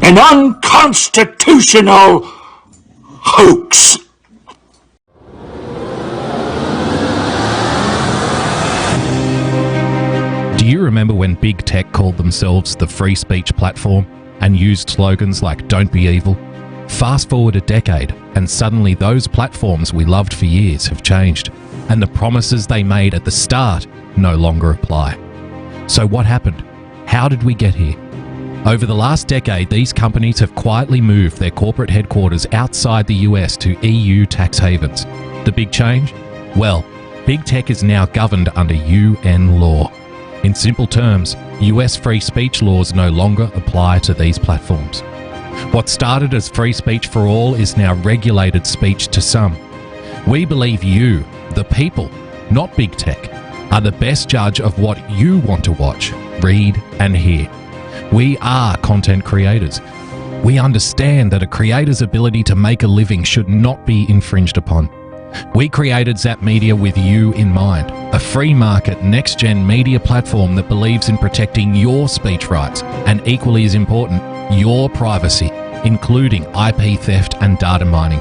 an unconstitutional hoax. Do you remember when big tech called themselves the free speech platform and used slogans like "Don't be evil"? Fast forward a decade, and suddenly those platforms we loved for years have changed, and the promises they made at the start no longer apply. So what happened? How did we get here? Over the last decade, these companies have quietly moved their corporate headquarters outside the US to EU tax havens. The big change? Well, big tech is now governed under UN law. In simple terms, US free speech laws no longer apply to these platforms. What started as free speech for all is now regulated speech to some. We believe you, the people, not big tech, are the best judge of what you want to watch, read, and hear. We are content creators. We understand that a creator's ability to make a living should not be infringed upon. We created Zap Media with you in mind, a free market, next-gen media platform that believes in protecting your speech rights and, equally as important, your privacy, including IP theft and data mining.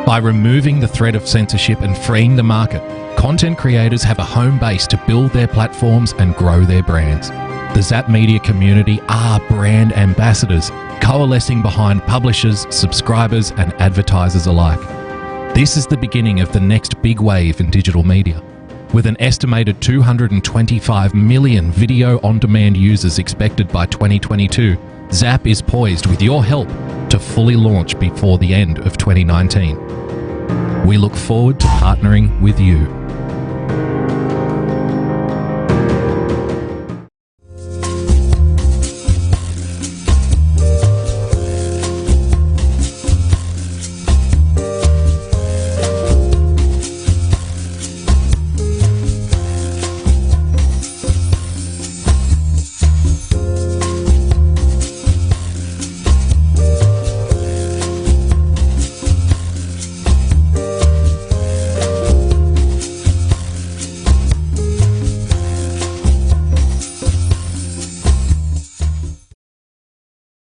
By removing the threat of censorship and freeing the market, content creators have a home base to build their platforms and grow their brands. The Zap Media community are brand ambassadors, coalescing behind publishers, subscribers, and advertisers alike. This is the beginning of the next big wave in digital media. With an estimated 225 million video-on-demand users expected by 2022, Zap is poised, with your help, to fully launch before the end of 2019. We look forward to partnering with you.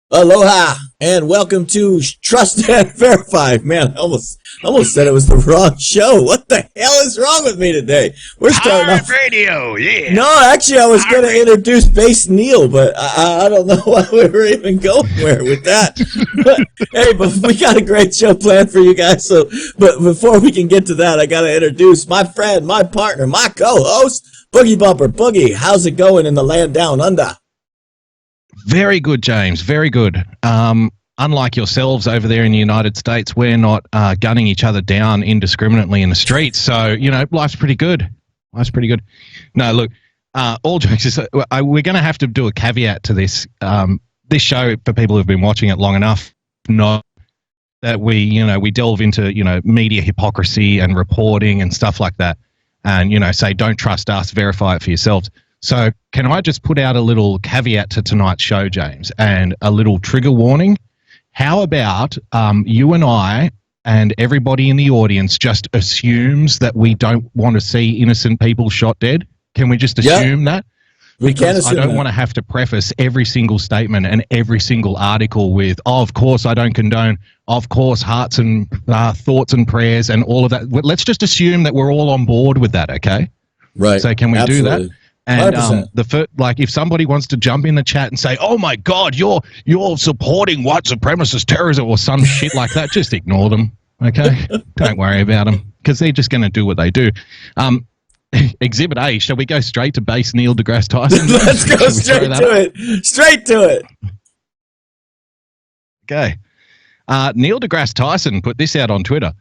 Aloha and welcome to Trust and Verify. Man, I almost said it was the wrong show. What the hell is wrong with me today? We're starting off radio, yeah. No, actually, I was going to introduce Bass Neil, but I don't know why we were even going where with that. But hey, but we got a great show planned for you guys. But before we can get to that, I got to introduce my friend, my partner, my co-host, Boogie Bumper. Boogie, how's it going in the land down under? Very good, James. Very good. Unlike yourselves over there in the United States, we're not gunning each other down indiscriminately in the streets. So, you know, life's pretty good. Life's pretty good. No, look, all jokes aside, we're going to have to do a caveat to this. This show, for people who've been watching it long enough, know that we delve into, media hypocrisy and reporting and stuff like that. And, say, don't trust us, verify it for yourselves. So can I just put out a little caveat to tonight's show, James, and a little trigger warning? How about you and I and everybody in the audience just assumes that we don't want to see innocent people shot dead? Can we just assume that? We can assume I don't want to have to preface every single statement and every single article with, oh, of course I don't condone, of course hearts and thoughts and prayers and all of that. Let's just assume that we're all on board with that, okay? Right. So can we do that? And 100%. If somebody wants to jump in the chat and say, "Oh my God, you're supporting white supremacist terrorism" or some shit like that, just ignore them. Okay, don't worry about them because they're just going to do what they do. Exhibit A. Shall we go straight to base Neil deGrasse Tyson? Let's go straight to it. Straight to it. Okay. Neil deGrasse Tyson put this out on Twitter.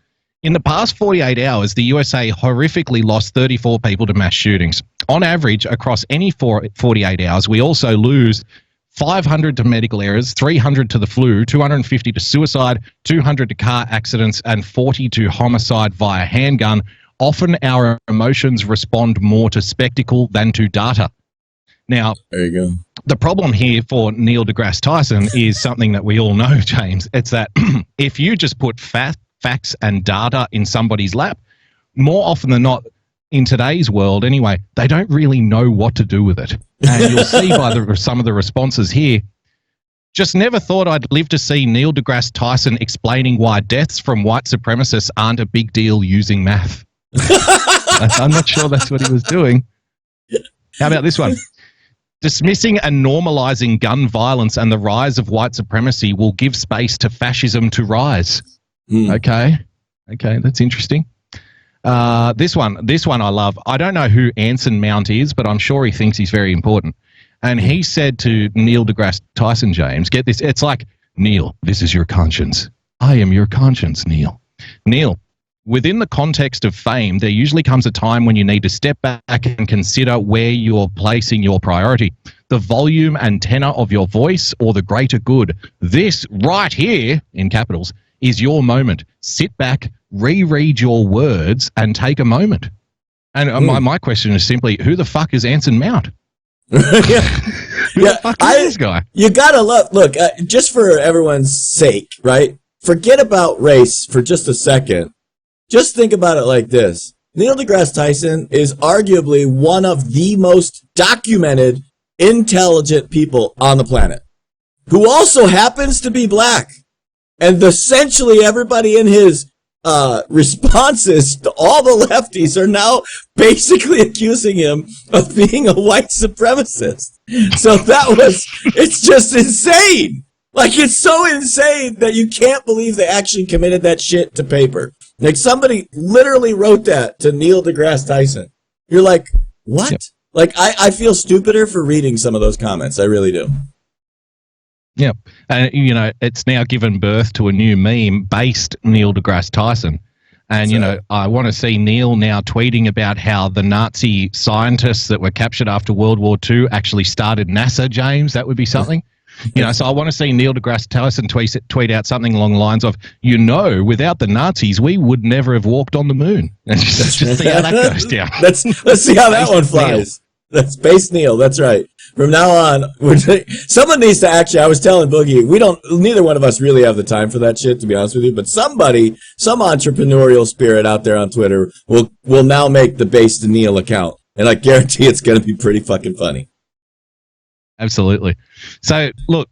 In the past 48 hours, the USA horrifically lost 34 people to mass shootings. On average, across any 48 hours, we also lose 500 to medical errors, 300 to the flu, 250 to suicide, 200 to car accidents, and 40 to homicide via handgun. Often our emotions respond more to spectacle than to data. Now, there you go. The problem here for Neil deGrasse Tyson is something that we all know, James. It's that if you just put facts and data in somebody's lap, more often than not, in today's world anyway, they don't really know what to do with it. And you'll see by some of the responses here, Just never thought I'd live to see Neil deGrasse Tyson explaining why deaths from white supremacists aren't a big deal using math. I'm not sure that's what he was doing. How about this one? Dismissing and normalizing gun violence and the rise of white supremacy will give space to fascism to rise. Okay, that's interesting. This one I love. I don't know who Anson Mount is, but I'm sure he thinks he's very important. And he said to Neil deGrasse Tyson, James, get this, it's like, Neil, this is your conscience. I am your conscience, Neil. Neil, within the context of fame, there usually comes a time when you need to step back and consider where you're placing your priority, the volume and tenor of your voice or the greater good. This right here, in capitals, is your moment. Sit back, reread your words, and take a moment. And my question is simply, who the fuck is Anson Mount? Who the fuck is this guy? You gotta look, just for everyone's sake, right? Forget about race for just a second. Just think about it like this. Neil deGrasse Tyson is arguably one of the most documented, intelligent people on the planet, who also happens to be black. And essentially everybody in his responses to all the lefties are now basically accusing him of being a white supremacist. So it's just insane. Like, it's so insane that you can't believe they actually committed that shit to paper. Like, somebody literally wrote that to Neil deGrasse Tyson. You're like, what? Yep. Like, I feel stupider for reading some of those comments. I really do. Yeah. And, it's now given birth to a new meme based Neil deGrasse Tyson. And, I want to see Neil now tweeting about how the Nazi scientists that were captured after World War II actually started NASA, James. That would be something. So I want to see Neil deGrasse Tyson tweet out something along the lines of, without the Nazis, we would never have walked on the moon. Just see how that goes down. Let's see how that one flies. That's Space Neil. That's right. From now on, someone needs to actually, I was telling Boogie, neither one of us really have the time for that shit, to be honest with you, but some entrepreneurial spirit out there on Twitter will now make the Base to Neil account. And I guarantee it's going to be pretty fucking funny. Absolutely. So, look,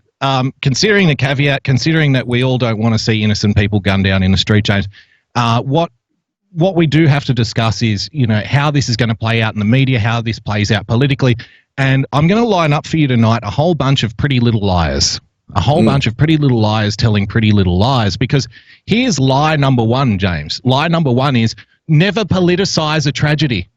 considering the caveat, considering that we all don't want to see innocent people gunned down in the street, James, what we do have to discuss is, how this is going to play out in the media, how this plays out politically. And I'm going to line up for you tonight a whole bunch of pretty little liars. A whole bunch of pretty little liars telling pretty little lies. Because here's lie number one, James. Lie number one is never politicize a tragedy.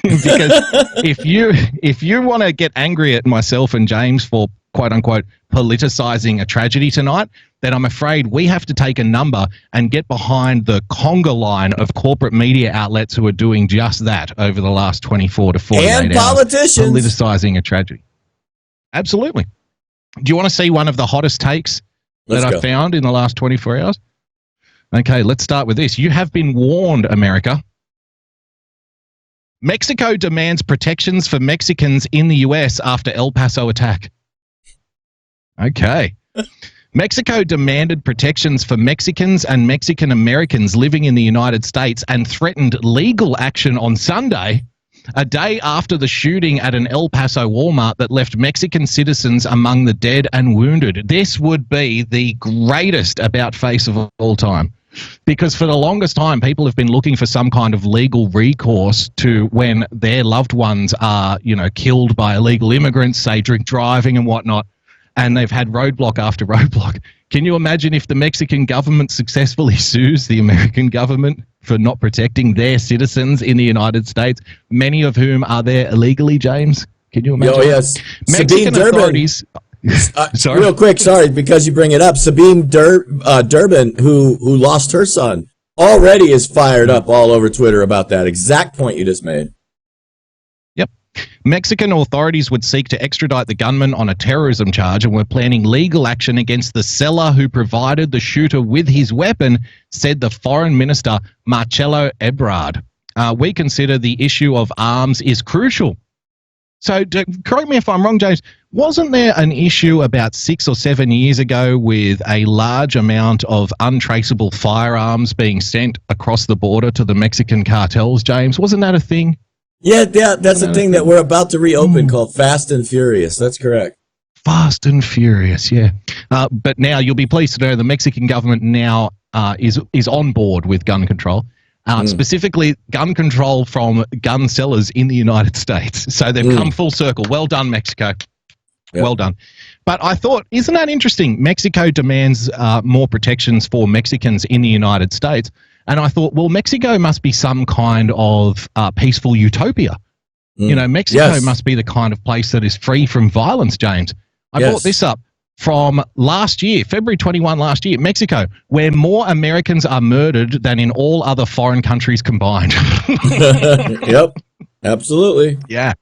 Because if you want to get angry at myself and James for quote unquote politicizing a tragedy tonight, then I'm afraid we have to take a number and get behind the conga line of corporate media outlets who are doing just that over the last 24 to 48 hours. And politicians. Politicizing a tragedy. Absolutely. Do you want to see one of the hottest takes that I found in the last 24 hours? Okay, let's start with this. You have been warned, America. Mexico demands protections for Mexicans in the US after El Paso attack. Okay. Mexico demanded protections for Mexicans and Mexican Americans living in the United States and threatened legal action on Sunday, a day after the shooting at an El Paso Walmart that left Mexican citizens among the dead and wounded. This would be the greatest about face of all time. Because for the longest time, people have been looking for some kind of legal recourse to when their loved ones are, killed by illegal immigrants, say drink driving and whatnot, and they've had roadblock after roadblock. Can you imagine if the Mexican government successfully sues the American government for not protecting their citizens in the United States, many of whom are there illegally, James? Can you imagine? Oh, yes. Mexican authorities... Sorry. Real quick, sorry, because you bring it up. Sabine Durbin, who lost her son, already is fired up all over Twitter about that exact point you just made. Yep. Mexican authorities would seek to extradite the gunman on a terrorism charge and were planning legal action against the seller who provided the shooter with his weapon, said the Foreign Minister Marcelo Ebrard. We consider the issue of arms is crucial. So, correct me if I'm wrong, James, wasn't there an issue about 6 or 7 years ago with a large amount of untraceable firearms being sent across the border to the Mexican cartels, James? Wasn't that a thing? Yeah, that's a thing that we're about to reopen called Fast and Furious. That's correct. Fast and Furious, yeah. But now you'll be pleased to know the Mexican government now is on board with gun control. Specifically, gun control from gun sellers in the United States. So they've come full circle. Well done, Mexico. Yep. Well done. But I thought, isn't that interesting? Mexico demands more protections for Mexicans in the United States. And I thought, well, Mexico must be some kind of peaceful utopia. You know, Mexico must be the kind of place that is free from violence, James. I brought this up from last year, February 21 last year, Mexico, where more Americans are murdered than in all other foreign countries combined. Yep, absolutely. Yeah.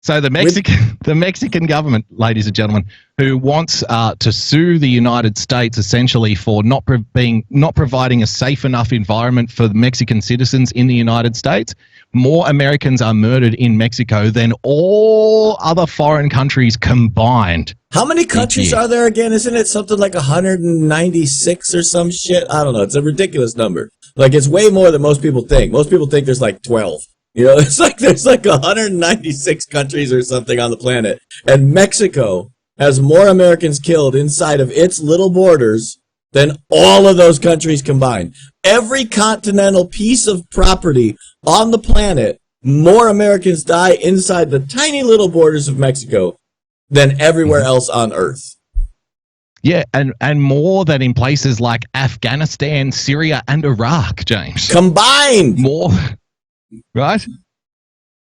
So the Mexican government, ladies and gentlemen, who wants to sue the United States essentially for not providing a safe enough environment for the Mexican citizens in the United States, more Americans are murdered in Mexico than all other foreign countries combined. How many countries are there again? Isn't it something like 196 or some shit? I don't know. It's a ridiculous number. Like, it's way more than most people think. Most people think there's like 12. You know, it's like there's like 196 countries or something on the planet. And Mexico has more Americans killed inside of its little borders than all of those countries combined. Every continental piece of property on the planet, more Americans die inside the tiny little borders of Mexico than everywhere else on Earth. Yeah, and more than in places like Afghanistan, Syria, and Iraq, James. Combined! More... Right?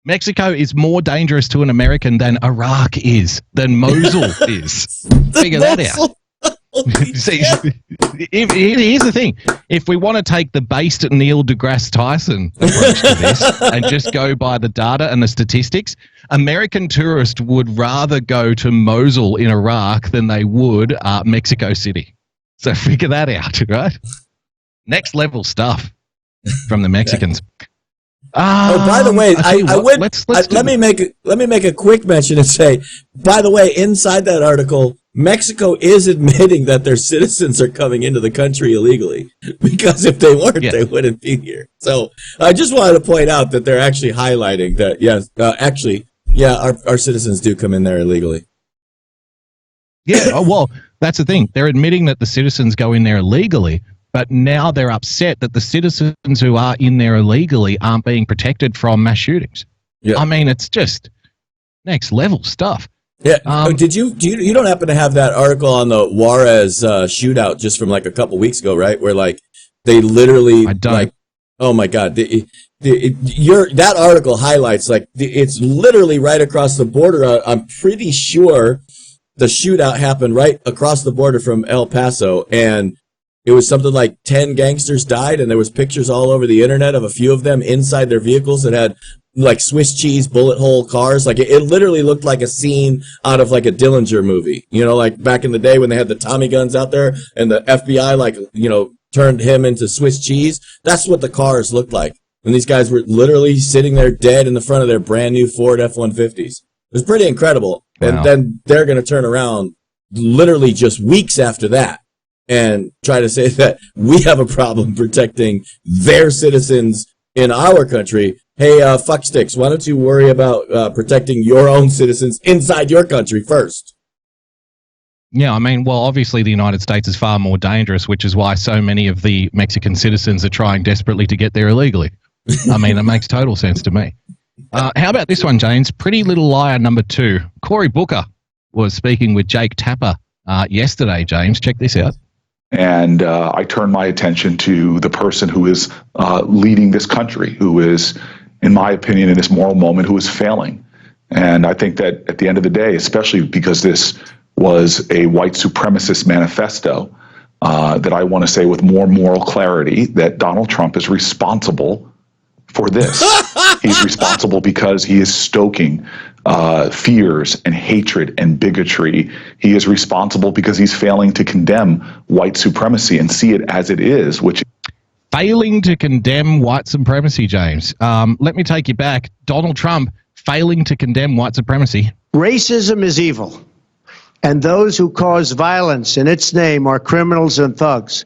Mexico is more dangerous to an American than Iraq is, than Mosul is. Figure that out. See, here's the thing. If we want to take the based Neil deGrasse Tyson approach to this and just go by the data and the statistics, American tourists would rather go to Mosul in Iraq than they would Mexico City. So figure that out, right? Next level stuff from the Mexicans. By the way, let me make a quick mention and say, by the way, inside that article, Mexico is admitting that their citizens are coming into the country illegally, because if they weren't, they wouldn't be here. So I just wanted to point out that they're actually highlighting that, yes, our citizens do come in there illegally. Yeah, well, that's the thing. They're admitting that the citizens go in there illegally, but now they're upset that the citizens who are in there illegally aren't being protected from mass shootings. Yeah. I mean, it's just next level stuff. Yeah. You don't happen to have that article on the Juarez shootout just from like a couple weeks ago, right? Where like they literally, oh my God, that article highlights it's literally right across the border. I'm pretty sure the shootout happened right across the border from El Paso, and it was something like 10 gangsters died, and there was pictures all over the internet of a few of them inside their vehicles that had like Swiss cheese bullet hole cars. Like it literally looked like a scene out of like a Dillinger movie, you know, like back in the day when they had the Tommy guns out there and the FBI turned him into Swiss cheese. That's what the cars looked like. And these guys were literally sitting there dead in the front of their brand new Ford F-150s. It was pretty incredible. Wow. And then they're going to turn around literally just weeks after that and try to say that we have a problem protecting their citizens in our country. Hey, fucksticks, why don't you worry about protecting your own citizens inside your country first? Yeah, I mean, well, obviously the United States is far more dangerous, which is why so many of the Mexican citizens are trying desperately to get there illegally. I mean, it makes total sense to me. How about this one, James? Pretty Little Liar #2. Cory Booker was speaking with Jake Tapper yesterday, James. Check this out. And I turned my attention to the person who is leading this country, who is, in my opinion, in this moral moment, who is failing. And I think that at the end of the day, especially because this was a white supremacist manifesto, that I want to say with more moral clarity that Donald Trump is responsible for this. He's responsible because he is stoking fears and hatred and bigotry. He is responsible because he's failing to condemn white supremacy and see it as it is, which failing to condemn white supremacy, James. Let me take you back. Donald Trump failing to condemn white supremacy. Racism is evil, and those who cause violence in its name are criminals and thugs,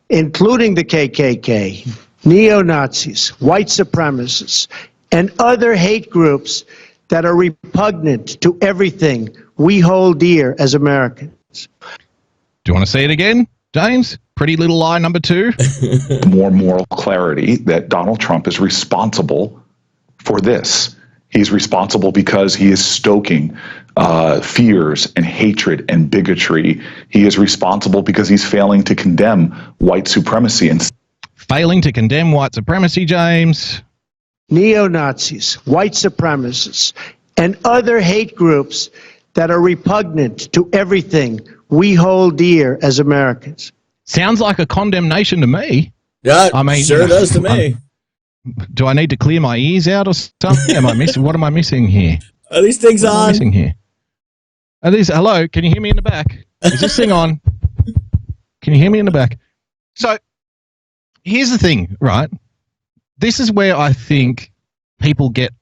including the KKK, neo-Nazis, white supremacists, and other hate groups that are repugnant to everything we hold dear as Americans. Do you want to say it again, James? Pretty little lie number 2. More moral clarity that Donald Trump is responsible for this. He's responsible because he is stoking fears and hatred and bigotry. He is responsible because he's failing to condemn white supremacy. And Failing to condemn white supremacy, James. Neo-Nazis, white supremacists, and other hate groups that are repugnant to everything we hold dear as Americans. Sounds like a condemnation to me. Yeah, I mean, sure does to me. Do I need to clear my ears out or something? Am I missing? What am I missing here? Are these things What am I on? missing here? Are these? Hello? Can you hear me in the back? Is this thing on? Can you hear me in the back? So, here's the thing, right? This is where I think people get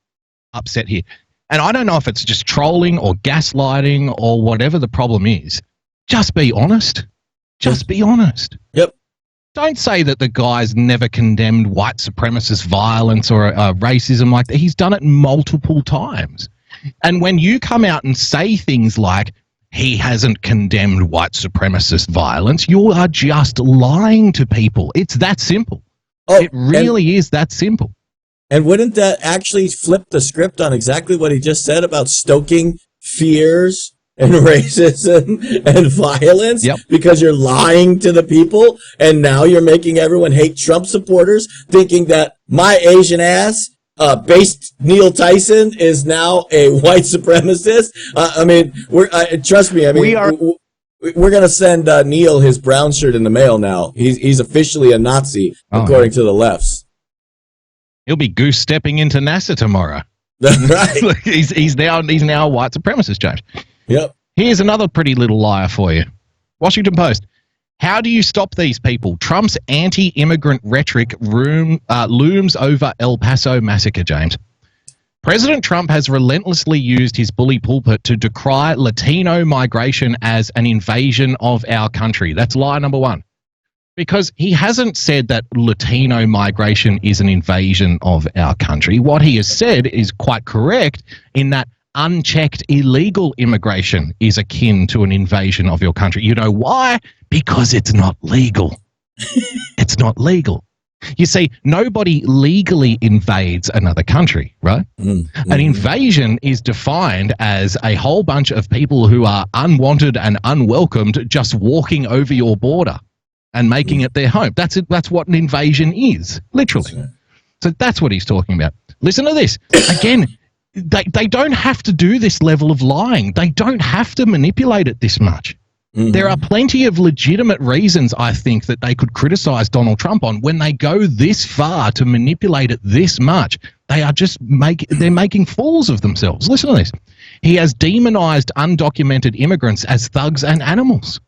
upset here. And I don't know if it's just trolling or gaslighting or whatever the problem is. Just be honest. Just be honest. Yep. Don't say that the guy's never condemned white supremacist violence or racism like that. He's done it multiple times. And when you come out and say things like, he hasn't condemned white supremacist violence, you are just lying to people. It's that simple. Oh, It really is that simple. And wouldn't that actually flip the script on exactly what he just said about stoking fears and racism and violence? Yep. Because you're lying to the people, and now you're making everyone hate Trump supporters, thinking that my Asian ass, based Neil Tyson, is now a white supremacist. I mean, trust me. I mean, we're gonna send Neil his brown shirt in the mail now. He's officially a Nazi, according to the lefts. He'll be goose stepping into NASA tomorrow. Right. Look, he's now a white supremacist, James. Yep. Here's another pretty little liar for you. Washington Post. How do you stop these people? Trump's anti-immigrant rhetoric looms over El Paso massacre, James. President Trump has relentlessly used his bully pulpit to decry Latino migration as an invasion of our country. That's lie number 1. Because he hasn't said that Latino migration is an invasion of our country. What he has said is quite correct in that unchecked illegal immigration is akin to an invasion of your country. You know why? Because it's not legal. It's not legal. You see, nobody legally invades another country, right? Mm-hmm. An invasion is defined as a whole bunch of people who are unwanted and unwelcomed just walking over your border and making it their home. That's it. That's what an invasion is, literally. So that's what he's talking about. Listen to this. Again, they don't have to do this level of lying. They don't have to manipulate it this much. Mm-hmm. There are plenty of legitimate reasons, I think, that they could criticize Donald Trump on when they go this far to manipulate it this much. They are just making fools of themselves. Listen to this. He has demonized undocumented immigrants as thugs and animals.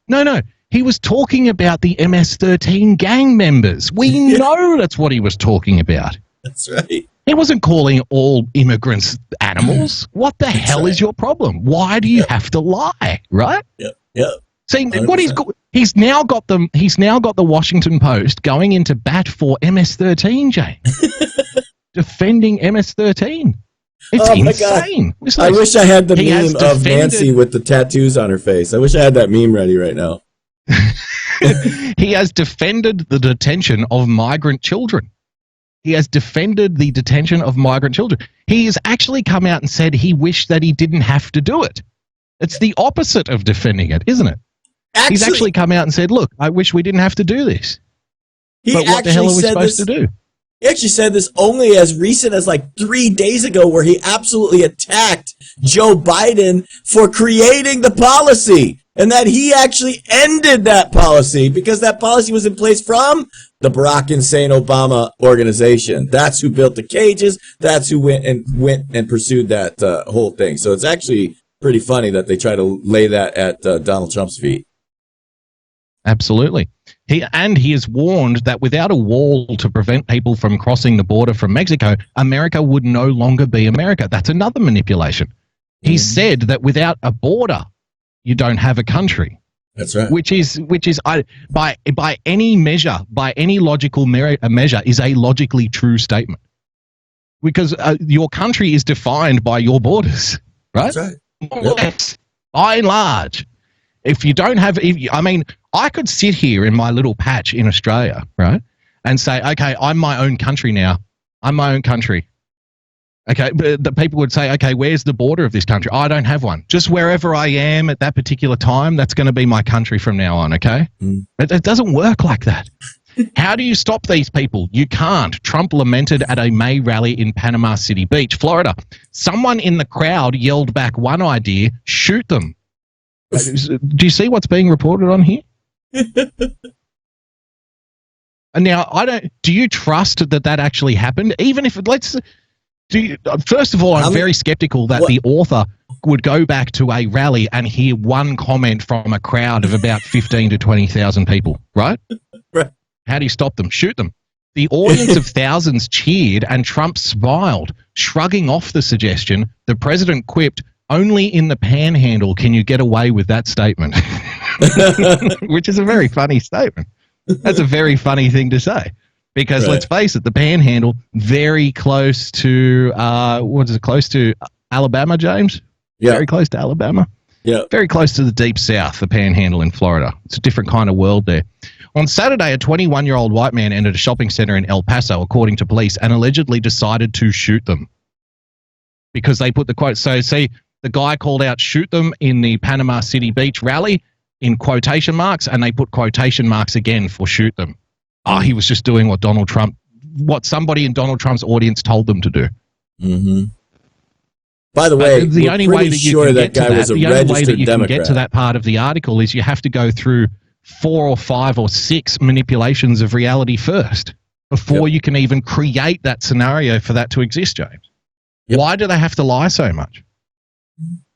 No. He was talking about the MS-13 gang members. We know that's what he was talking about. That's right. He wasn't calling all immigrants animals. What the hell is your problem? Why do you have to lie, right? Yep. See, 100%. He's now got the Washington Post going into bat for MS-13, James. Defending MS-13. It's insane. I wish I had the meme of Nancy with the tattoos on her face. I wish I had that meme ready right now. He has defended the detention of migrant children. He has defended the detention of migrant children. He has actually come out and said he wished that he didn't have to do it. It's the opposite of defending it, isn't it? He's actually come out and said, look, I wish we didn't have to do this. But what the hell are we supposed to do? He actually said this only as recent as like 3 days ago, where he absolutely attacked Joe Biden for creating the policy, and that he actually ended that policy because that policy was in place from the Barack Hussein Obama organization. That's who built the cages. That's who went and pursued that whole thing. So it's actually pretty funny that they try to lay that at Donald Trump's feet. Absolutely. He has warned that without a wall to prevent people from crossing the border from Mexico, America would no longer be America. That's another manipulation. He said that without a border, you don't have a country. That's right. Which is by any measure, by any logical measure, is a logically true statement. Because your country is defined by your borders, right? That's right. more or less, by and large. If you don't have, I mean, I could sit here in my little patch in Australia, right, and say, okay, I'm my own country now. I'm my own country. Okay, but the people would say, okay, where's the border of this country? I don't have one. Just wherever I am at that particular time, that's going to be my country from now on, okay? It doesn't work like that. How do you stop these people? You can't. Trump lamented at a May rally in Panama City Beach, Florida. Someone in the crowd yelled back one idea, shoot them. Do you see what's being reported on here? And now, do you trust that actually happened? Even if, first of all, I'm very skeptical that the author would go back to a rally and hear one comment from a crowd of about 15 to 20,000 people, right? Right. How do you stop them? Shoot them. The audience of thousands cheered and Trump smiled, shrugging off the suggestion. The president quipped, only in the panhandle can you get away with that statement. Which is a very funny statement. That's a very funny thing to say. Because let's face it, the panhandle, very close to, close to Alabama, James? Yeah. Very close to Alabama? Yeah. Very close to the deep south, the panhandle in Florida. It's a different kind of world there. On Saturday, a 21-year-old white man entered a shopping center in El Paso, according to police, and allegedly decided to shoot them. Because they put the quote, so see, the guy called out shoot them in the Panama City Beach rally in quotation marks, and they put quotation marks again for shoot them. Oh, he was just doing what somebody in Donald Trump's audience told them to do. Mm-hmm. By the way, the only way that you can get to that, the only way that you can get to that part of the article is you have to go through 4 or 5 or 6 manipulations of reality first before you can even create that scenario for that to exist, James. Yep. Why do they have to lie so much?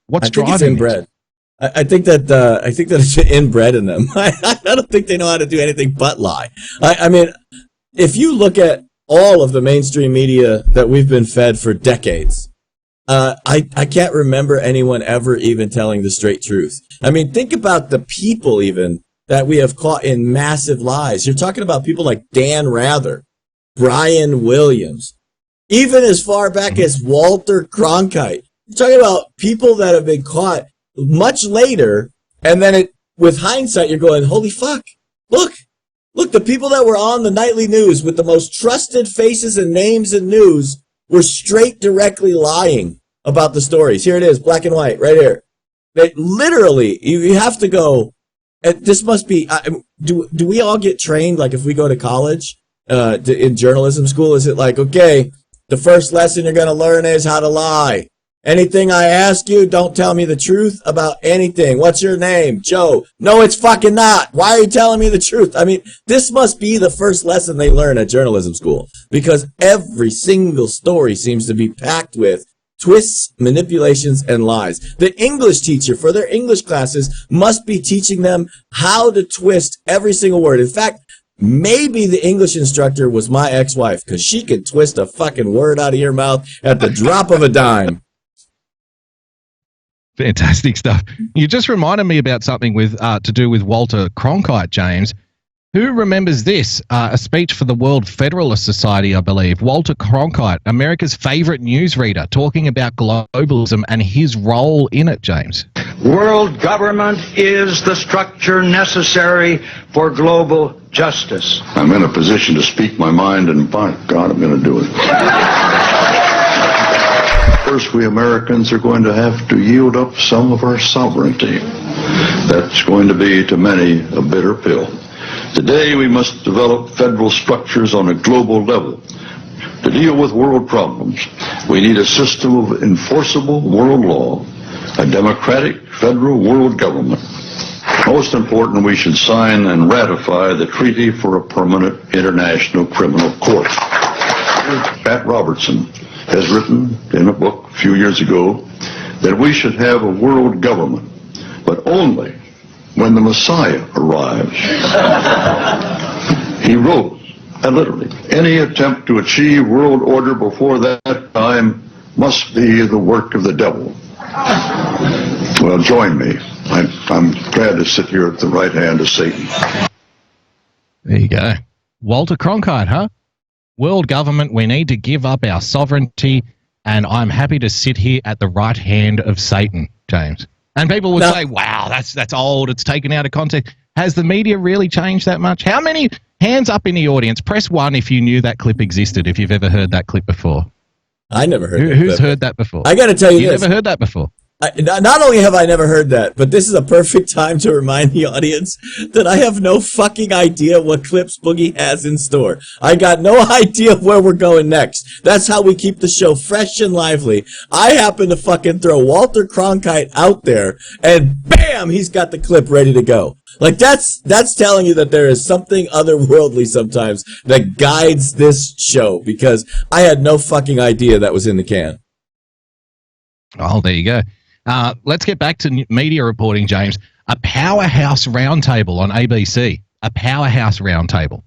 What's driving it's inbred. I think that it's inbred in them. I don't think they know how to do anything but lie. I mean, if you look at all of the mainstream media that we've been fed for decades, I can't remember anyone ever even telling the straight truth. I mean, think about the people even that we have caught in massive lies. You're talking about people like Dan Rather, Brian Williams, even as far back as Walter Cronkite. You're talking about people that have been caught much later, and then with hindsight, you're going, holy fuck, look, the people that were on the nightly news with the most trusted faces and names in news were straight directly lying about the stories. Here it is, black and white, right here. They literally, you have to go, this must be, do we all get trained, like if we go to college, in journalism school, is it like, okay, the first lesson you're going to learn is how to lie. Anything I ask you, don't tell me the truth about anything. What's your name? Joe. No, it's fucking not. Why are you telling me the truth? I mean, this must be the first lesson they learn at journalism school, because every single story seems to be packed with twists, manipulations, and lies. The English teacher for their English classes must be teaching them how to twist every single word. In fact, maybe the English instructor was my ex-wife, because she could twist a fucking word out of your mouth at the drop of a dime. Fantastic stuff. You just reminded me about something with to do with Walter Cronkite, James. Who remembers this? A speech for the World Federalist Society, I believe. Walter Cronkite, America's favorite newsreader, talking about globalism and his role in it, James. World government is the structure necessary for global justice. I'm in a position to speak my mind, and by God, I'm going to do it. First, we Americans are going to have to yield up some of our sovereignty. That's going to be, to many, a bitter pill. Today, we must develop federal structures on a global level. To deal with world problems, we need a system of enforceable world law, a democratic federal world government. Most important, we should sign and ratify the Treaty for a Permanent International Criminal Court. Pat Robertson has written in a book a few years ago that we should have a world government, but only when the Messiah arrives. He wrote, and literally, any attempt to achieve world order before that time must be the work of the devil. Well, join me. I'm glad to sit here at the right hand of Satan. There you go. Walter Cronkite, huh? World government, we need to give up our sovereignty, and I'm happy to sit here at the right hand of Satan. James. And people would No. say, wow, that's old. It's taken out of context. Has the media really changed that much? How many hands up in the audience? Press 1 if you knew that clip existed, if you've ever heard that clip before. I never heard that. Who's heard that before? I got to tell you You've this. never heard that before? Not only have I never heard that, but this is a perfect time to remind the audience that I have no fucking idea what clips Boogie has in store. I got no idea where we're going next. That's how we keep the show fresh and lively. I happen to fucking throw Walter Cronkite out there, and bam, he's got the clip ready to go. Like, that's telling you that there is something otherworldly sometimes that guides this show, because I had no fucking idea that was in the can. Oh, there you go. Let's get back to media reporting, James. A powerhouse roundtable on ABC, a powerhouse roundtable,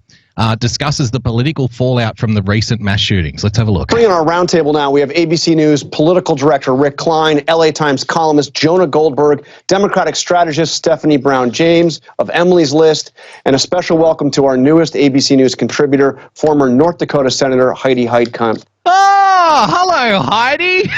discusses the political fallout from the recent mass shootings. Let's have a look. Bringing our roundtable now, we have ABC News political director Rick Klein, LA Times columnist Jonah Goldberg, Democratic strategist Stephanie Brown James of Emily's List, and a special welcome to our newest ABC News contributor, former North Dakota Senator Heidi Heitkamp. Oh, hello, Heidi.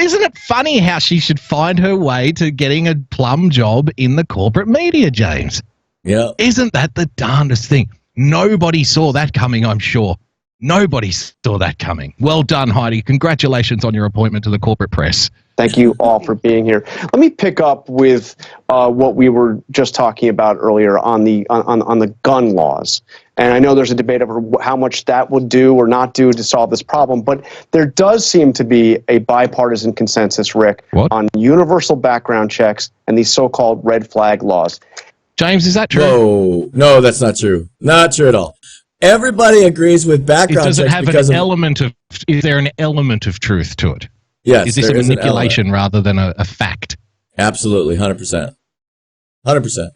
Isn't it funny how she should find her way to getting a plum job in the corporate media, James? Yeah. Isn't that the darndest thing? Nobody saw that coming, I'm sure. Nobody saw that coming. Well done, Heidi. Congratulations on your appointment to the corporate press. Thank you all for being here. Let me pick up with what we were just talking about earlier on the gun laws. And I know there's a debate over how much that would do or not do to solve this problem, but there does seem to be a bipartisan consensus, Rick, on universal background checks and these so-called red flag laws. James, is that true? Whoa. No, that's not true. Not true at all. Everybody agrees with background Does it checks have because an element of? Is there an element of truth to it? Yes, Is this a there is an manipulation rather than a fact? Absolutely, 100%. 100%.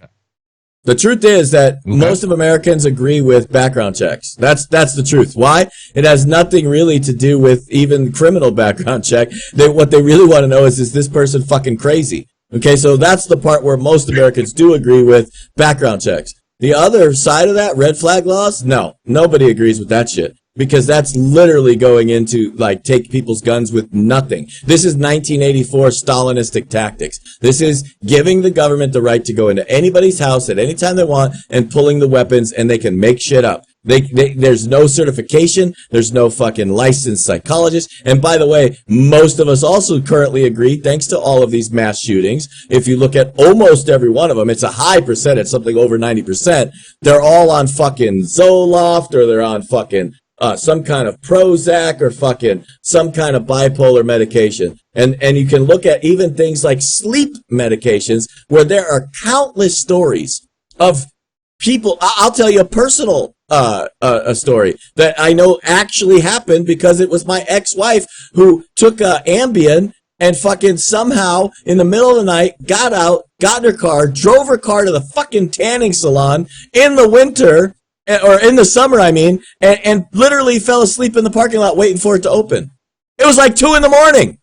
The truth is that most of Americans agree with background checks. That's the truth. Why? It has nothing really to do with even criminal background check. What they really want to know is this person fucking crazy? Okay, so that's the part where most Americans do agree with background checks. The other side of that, red flag laws, no, nobody agrees with that shit. Because that's literally going into, like, take people's guns with nothing. This is 1984 Stalinistic tactics. This is giving the government the right to go into anybody's house at any time they want and pulling the weapons, and they can make shit up. There's no certification. There's no fucking licensed psychologist. And by the way, most of us also currently agree, thanks to all of these mass shootings, if you look at almost every one of them, it's a high percentage, something over 90%. They're all on fucking Zoloft, or they're on fucking some kind of Prozac, or fucking some kind of bipolar medication. And you can look at even things like sleep medications, where there are countless stories of people. I'll tell you a personal a story that I know actually happened, because it was my ex-wife who took Ambien and fucking somehow in the middle of the night got out, got in her car, drove her car to the fucking tanning salon in the winter, or in the summer, I mean, and literally fell asleep in the parking lot waiting for it to open. It was like 2 a.m.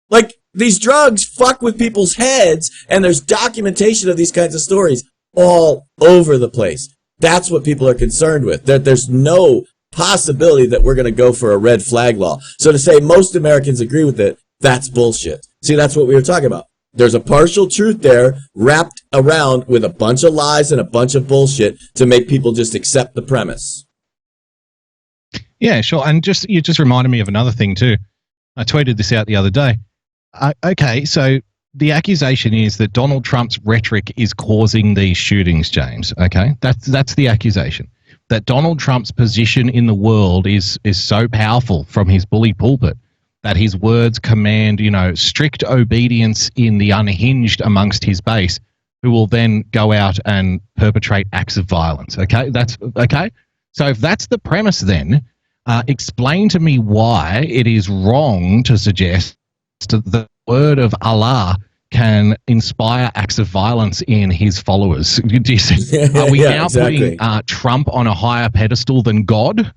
Like, these drugs fuck with people's heads, and there's documentation of these kinds of stories all over the place. That's what people are concerned with. That there's no possibility that we're going to go for a red flag law. So to say most Americans agree with it, that's bullshit. See, that's what we were talking about. There's a partial truth there wrapped around with a bunch of lies and a bunch of bullshit to make people just accept the premise. Yeah, sure. And you just reminded me of another thing too. I tweeted this out the other day. Okay, so the accusation is that Donald Trump's rhetoric is causing these shootings, James. Okay, that's the accusation. That Donald Trump's position in the world is so powerful from his bully pulpit that his words command, strict obedience in the unhinged amongst his base, who will then go out and perpetrate acts of violence. Okay, that's okay. So if that's the premise, then explain to me why it is wrong to suggest that the word of Allah can inspire acts of violence in his followers. Do you see? Are we now putting Trump on a higher pedestal than God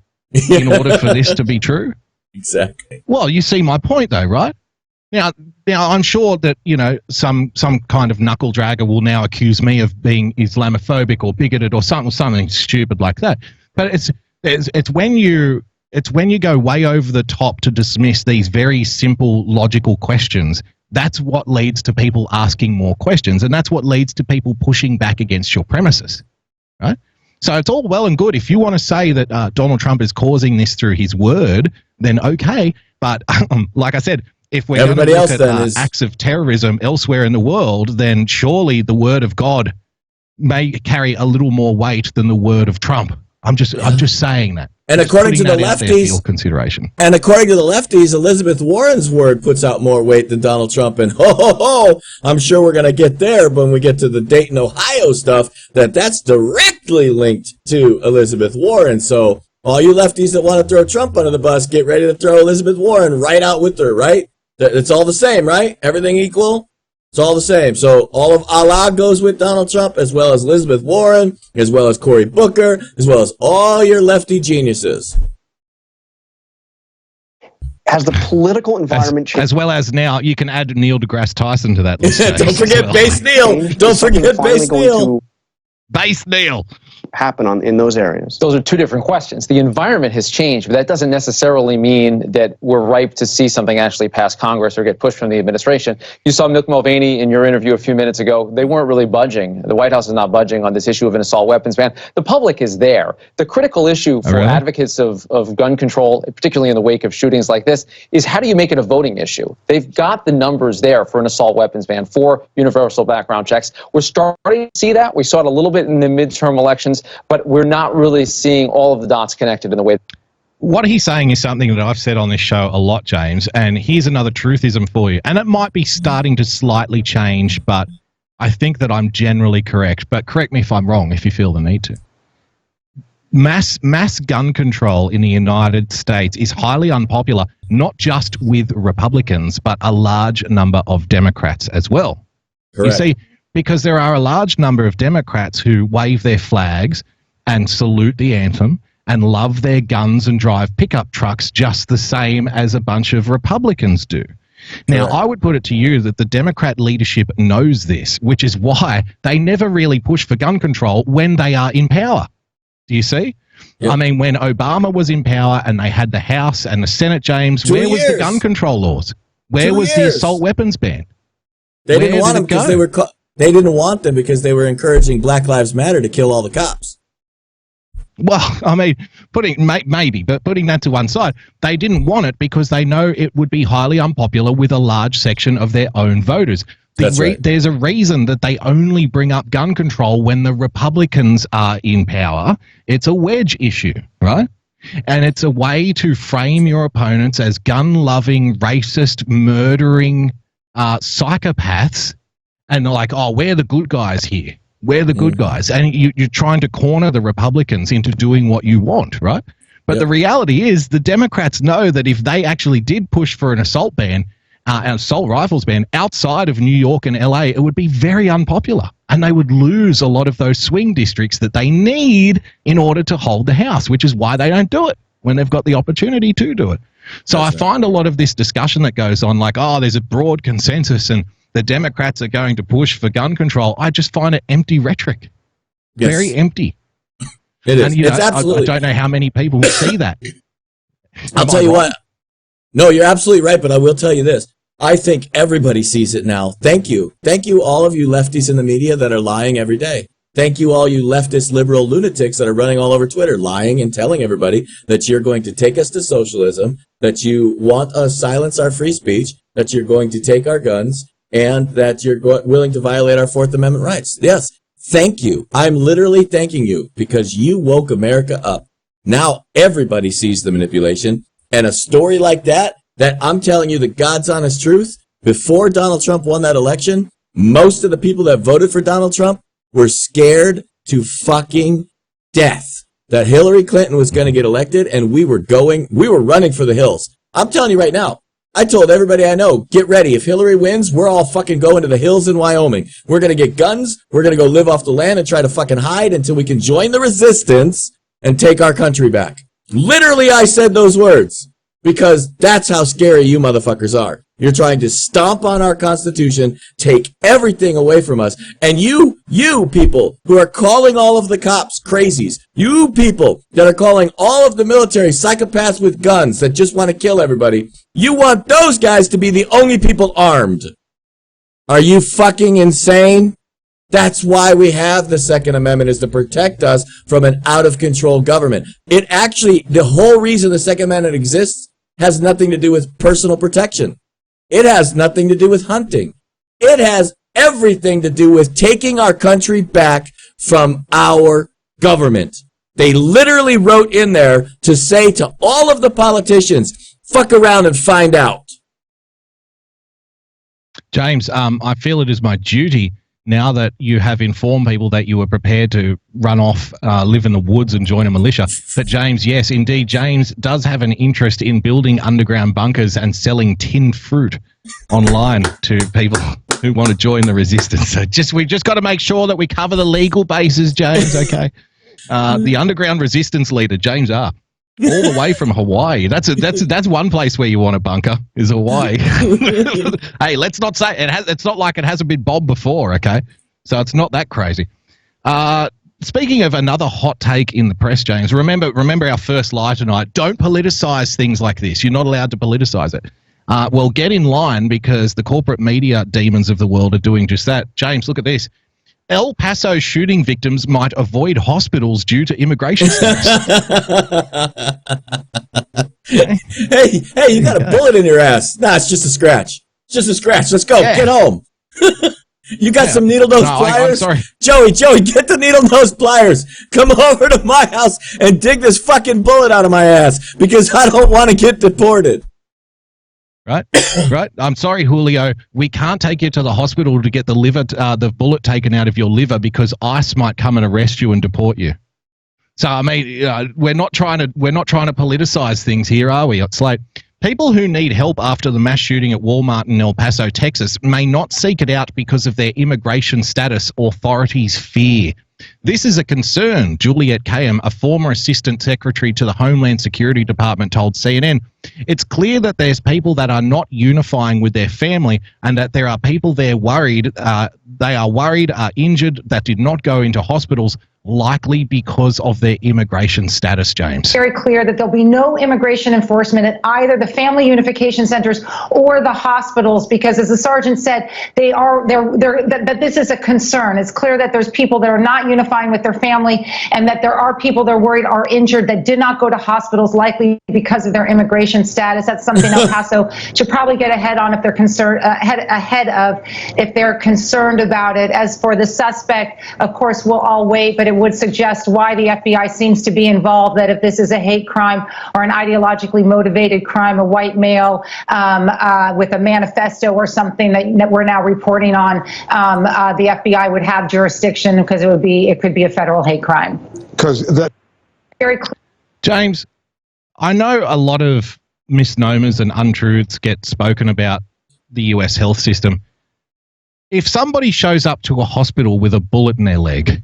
in order for this to be true? Exactly. Well, you see my point, though, right? Now I'm sure that some kind of knuckle dragger will now accuse me of being Islamophobic or bigoted or something stupid like that. But it's when you It's when you go way over the top to dismiss these very simple, logical questions. That's what leads to people asking more questions, and that's what leads to people pushing back against your premises, right? So it's all well and good. If you want to say that Donald Trump is causing this through his word, then okay. But like I said, if we're going to look at acts of terrorism elsewhere in the world, then surely the word of God may carry a little more weight than the word of Trump. I'm just saying that. And according to the lefties, consideration. And according to the lefties, Elizabeth Warren's word puts out more weight than Donald Trump. And I'm sure we're going to get there when we get to the Dayton, Ohio stuff, that's directly linked to Elizabeth Warren. So all you lefties that want to throw Trump under the bus, get ready to throw Elizabeth Warren right out with her, right? It's all the same, right? Everything equal? It's all the same. So all of Allah goes with Donald Trump, as well as Elizabeth Warren, as well as Cory Booker, as well as all your lefty geniuses. Has the political environment changed? As well as now, you can add Neil deGrasse Tyson to that list. Don't forget Base Neil. Don't forget Base Neil. Base Neil. Happen in those areas? Those are two different questions. The environment has changed, but that doesn't necessarily mean that we're ripe to see something actually pass Congress or get pushed from the administration. You saw Mick Mulvaney in your interview a few minutes ago. They weren't really budging. The White House is not budging on this issue of an assault weapons ban. The public is there. The critical issue for advocates of gun control, particularly in the wake of shootings like this, is how do you make it a voting issue? They've got the numbers there for an assault weapons ban, for universal background checks. We're starting to see that. We saw it a little bit in the midterm elections, but we're not really seeing all of the dots connected in the way. What he's saying is something that I've said on this show a lot, James, and here's another truthism for you. And it might be starting to slightly change, but I think that I'm generally correct. But correct me if I'm wrong, if you feel the need to. Mass gun control in the United States is highly unpopular, not just with Republicans, but a large number of Democrats as well. Correct. You see, because there are a large number of Democrats who wave their flags and salute the anthem and love their guns and drive pickup trucks just the same as a bunch of Republicans do. Now, I would put it to you that the Democrat leadership knows this, which is why they never really push for gun control when they are in power. Do you see? Yep. I mean, when Obama was in power and they had the House and the Senate, James, where was the gun control laws? Where was the assault weapons ban? They didn't want them because they were... They didn't want them because they were encouraging Black Lives Matter to kill all the cops. Well, I mean, putting that to one side, they didn't want it because they know it would be highly unpopular with a large section of their own voters. There's a reason that they only bring up gun control when the Republicans are in power. It's a wedge issue, right? And it's a way to frame your opponents as gun-loving, racist, murdering psychopaths. And they're like, oh, we're the good guys here. We're the good guys. And you're trying to corner the Republicans into doing what you want, right? But the reality is the Democrats know that if they actually did push for an assault ban, an assault rifles ban outside of New York and LA, it would be very unpopular. And they would lose a lot of those swing districts that they need in order to hold the House, which is why they don't do it when they've got the opportunity to do it. So I find a lot of this discussion that goes on like, oh, there's a broad consensus and the Democrats are going to push for gun control. I just find it empty rhetoric. Yes. Very empty. It is. And, it's absolutely. I don't know how many people see that. I'll tell you what. No, you're absolutely right, but I will tell you this. I think everybody sees it now. Thank you. Thank you, all of you lefties in the media that are lying every day. Thank you, all you leftist liberal lunatics that are running all over Twitter, lying and telling everybody that you're going to take us to socialism, that you want to silence our free speech, that you're going to take our guns, and that you're willing to violate our Fourth Amendment rights. Yes, thank you. I'm literally thanking you because you woke America up. Now everybody sees the manipulation, and a story like that I'm telling you the God's honest truth, before Donald Trump won that election, most of the people that voted for Donald Trump were scared to fucking death that Hillary Clinton was going to get elected, and we were running for the hills. I'm telling you right now, I told everybody I know, get ready. If Hillary wins, we're all fucking going to the hills in Wyoming. We're going to get guns. We're going to go live off the land and try to fucking hide until we can join the resistance and take our country back. Literally, I said those words because that's how scary you motherfuckers are. You're trying to stomp on our Constitution, take everything away from us. And you people who are calling all of the cops crazies, you people that are calling all of the military psychopaths with guns that just want to kill everybody, you want those guys to be the only people armed. Are you fucking insane? That's why we have the Second Amendment, is to protect us from an out-of-control government. It actually, the whole reason the Second Amendment exists has nothing to do with personal protection. It has nothing to do with hunting. It has everything to do with taking our country back from our government. They literally wrote in there to say to all of the politicians, fuck around and find out. James, I feel it is my duty, now that you have informed people that you were prepared to run off, live in the woods and join a militia, that James, yes, indeed, James does have an interest in building underground bunkers and selling tinned fruit online to people who want to join the resistance. So we just got to make sure that we cover the legal bases, James, okay? The underground resistance leader, James R., all the way from Hawaii. That's one place where you want a bunker, is Hawaii. Hey, let's not say it's not like it hasn't been bombed before, okay? So it's not that crazy. Speaking of another hot take in the press, James, remember our first lie tonight. Don't politicize things like this. You're not allowed to politicize it. Well, get in line, because the corporate media demons of the world are doing just that. James, look at this. El Paso shooting victims might avoid hospitals due to immigration status. Hey, you got a bullet in your ass. Nah, it's just a scratch. It's just a scratch. Let's go. Yeah. Get home. You got some needle nose pliers? I'm sorry. Joey, get the needle nose pliers. Come over to my house and dig this fucking bullet out of my ass, because I don't want to get deported. Right. I'm sorry, Julio. We can't take you to the hospital to get the bullet taken out of your liver, because ICE might come and arrest you and deport you. So I mean, we're not trying to politicize things here, are we? It's like people who need help after the mass shooting at Walmart in El Paso, Texas, may not seek it out because of their immigration status, authorities fear. This is a concern, Juliet Kayyem, a former assistant secretary to the Homeland Security Department, told CNN. It's clear that there's people that are not unifying with their family, and that there are people there worried, are injured, that did not go into hospitals, likely because of their immigration status, James. Very clear that there'll be no immigration enforcement at either the family unification centers or the hospitals, because, as the sergeant said, that this is a concern. It's clear that there's people that are not unifying with their family, and that there are people they're worried are injured that did not go to hospitals, likely because of their immigration status. That's something El Paso should probably get ahead on if they're concerned, if they're concerned about it. As for the suspect, of course, we'll all wait, but it would suggest why the FBI seems to be involved, that if this is a hate crime or an ideologically motivated crime, a white male with a manifesto or something that we're now reporting on, the FBI would have jurisdiction, because it could be a federal hate crime. Because that very clear. James, I know a lot of misnomers and untruths get spoken about the US health system. If somebody shows up to a hospital with a bullet in their leg,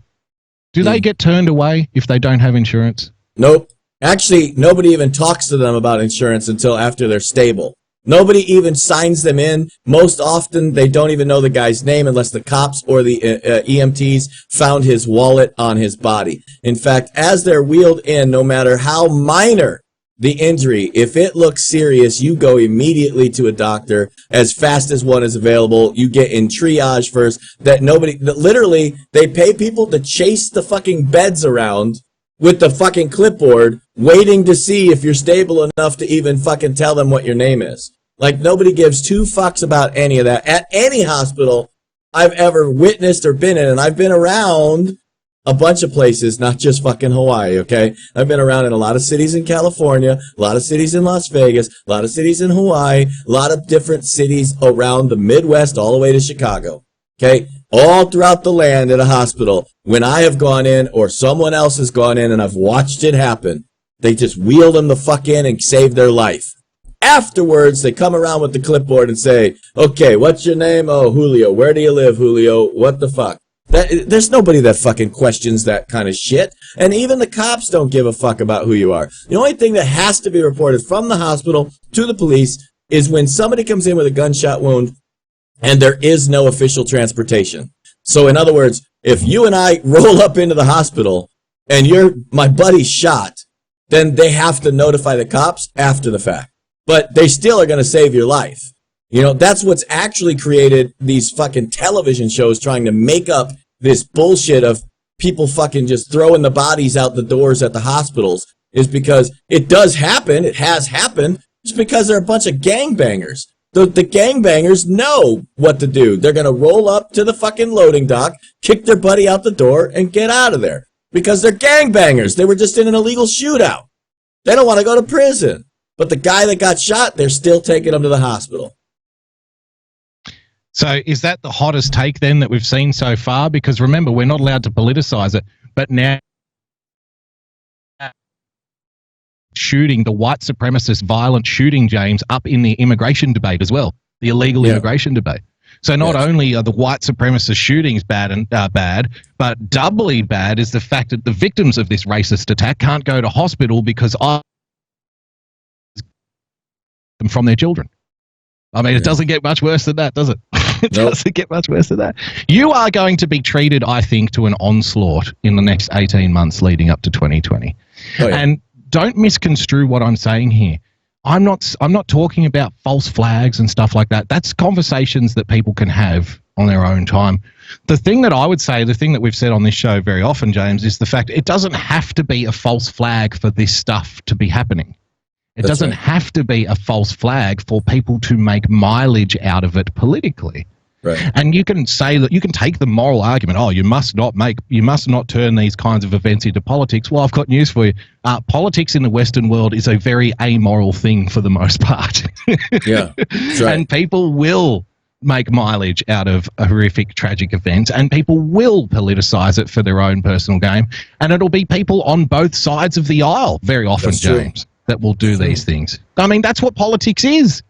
do they get turned away if they don't have insurance? Nope. Actually, nobody even talks to them about insurance until after they're stable. Nobody even signs them in. Most often, they don't even know the guy's name unless the cops or the EMTs found his wallet on his body. In fact, as they're wheeled in, no matter how minor the injury, if it looks serious, you go immediately to a doctor as fast as one is available. You get in triage first. Literally, they pay people to chase the fucking beds around with the fucking clipboard, waiting to see if you're stable enough to even fucking tell them what your name is. Like, nobody gives two fucks about any of that at any hospital I've ever witnessed or been in. And I've been around a bunch of places, not just fucking Hawaii, okay? I've been around in a lot of cities in California, a lot of cities in Las Vegas, a lot of cities in Hawaii, a lot of different cities around the Midwest, all the way to Chicago, okay? All throughout the land at a hospital. When I have gone in or someone else has gone in and I've watched it happen, they just wheel them the fuck in and save their life. Afterwards, they come around with the clipboard and say, okay, what's your name? Oh, Julio. Where do you live, Julio? What the fuck? There's nobody that fucking questions that kind of shit. And even the cops don't give a fuck about who you are. The only thing that has to be reported from the hospital to the police is when somebody comes in with a gunshot wound and there is no official transportation. So in other words, if you and I roll up into the hospital and my buddy's shot, then they have to notify the cops after the fact. But they still are going to save your life. You know, that's what's actually created these fucking television shows trying to make up this bullshit of people fucking just throwing the bodies out the doors at the hospitals, is because it does happen. It has happened. It's because they're a bunch of gangbangers. The gangbangers know what to do. They're going to roll up to the fucking loading dock, kick their buddy out the door, and get out of there. Because they're gangbangers. They were just in an illegal shootout. They don't want to go to prison. But the guy that got shot, they're still taking him to the hospital. So is that the hottest take then that we've seen so far? Because remember, we're not allowed to politicize it. But now shooting, the white supremacist violent shooting, James, up in the immigration debate as well, the illegal immigration debate. So not only are the white supremacist shootings bad, but doubly bad is the fact that the victims of this racist attack can't go to hospital because from their children. I mean, it doesn't get much worse than that, does it? It doesn't get much worse than that. You are going to be treated, I think, to an onslaught in the next 18 months leading up to 2020. Oh, yeah. And don't misconstrue what I'm saying here. I'm not talking about false flags and stuff like that. That's conversations that people can have on their own time. The thing that I would say, the thing that we've said on this show very often, James, is the fact it doesn't have to be a false flag for this stuff to be happening. It doesn't have to be a false flag for people to make mileage out of it politically. Right. And you can say that, you can take the moral argument, oh, you must not turn these kinds of events into politics. Well, I've got news for you. Politics in the Western world is a very amoral thing for the most part. Yeah, that's right. And people will make mileage out of a horrific, tragic event, and people will politicize it for their own personal gain. And it'll be people on both sides of the aisle very often, James, that will do these things. I mean, that's what politics is.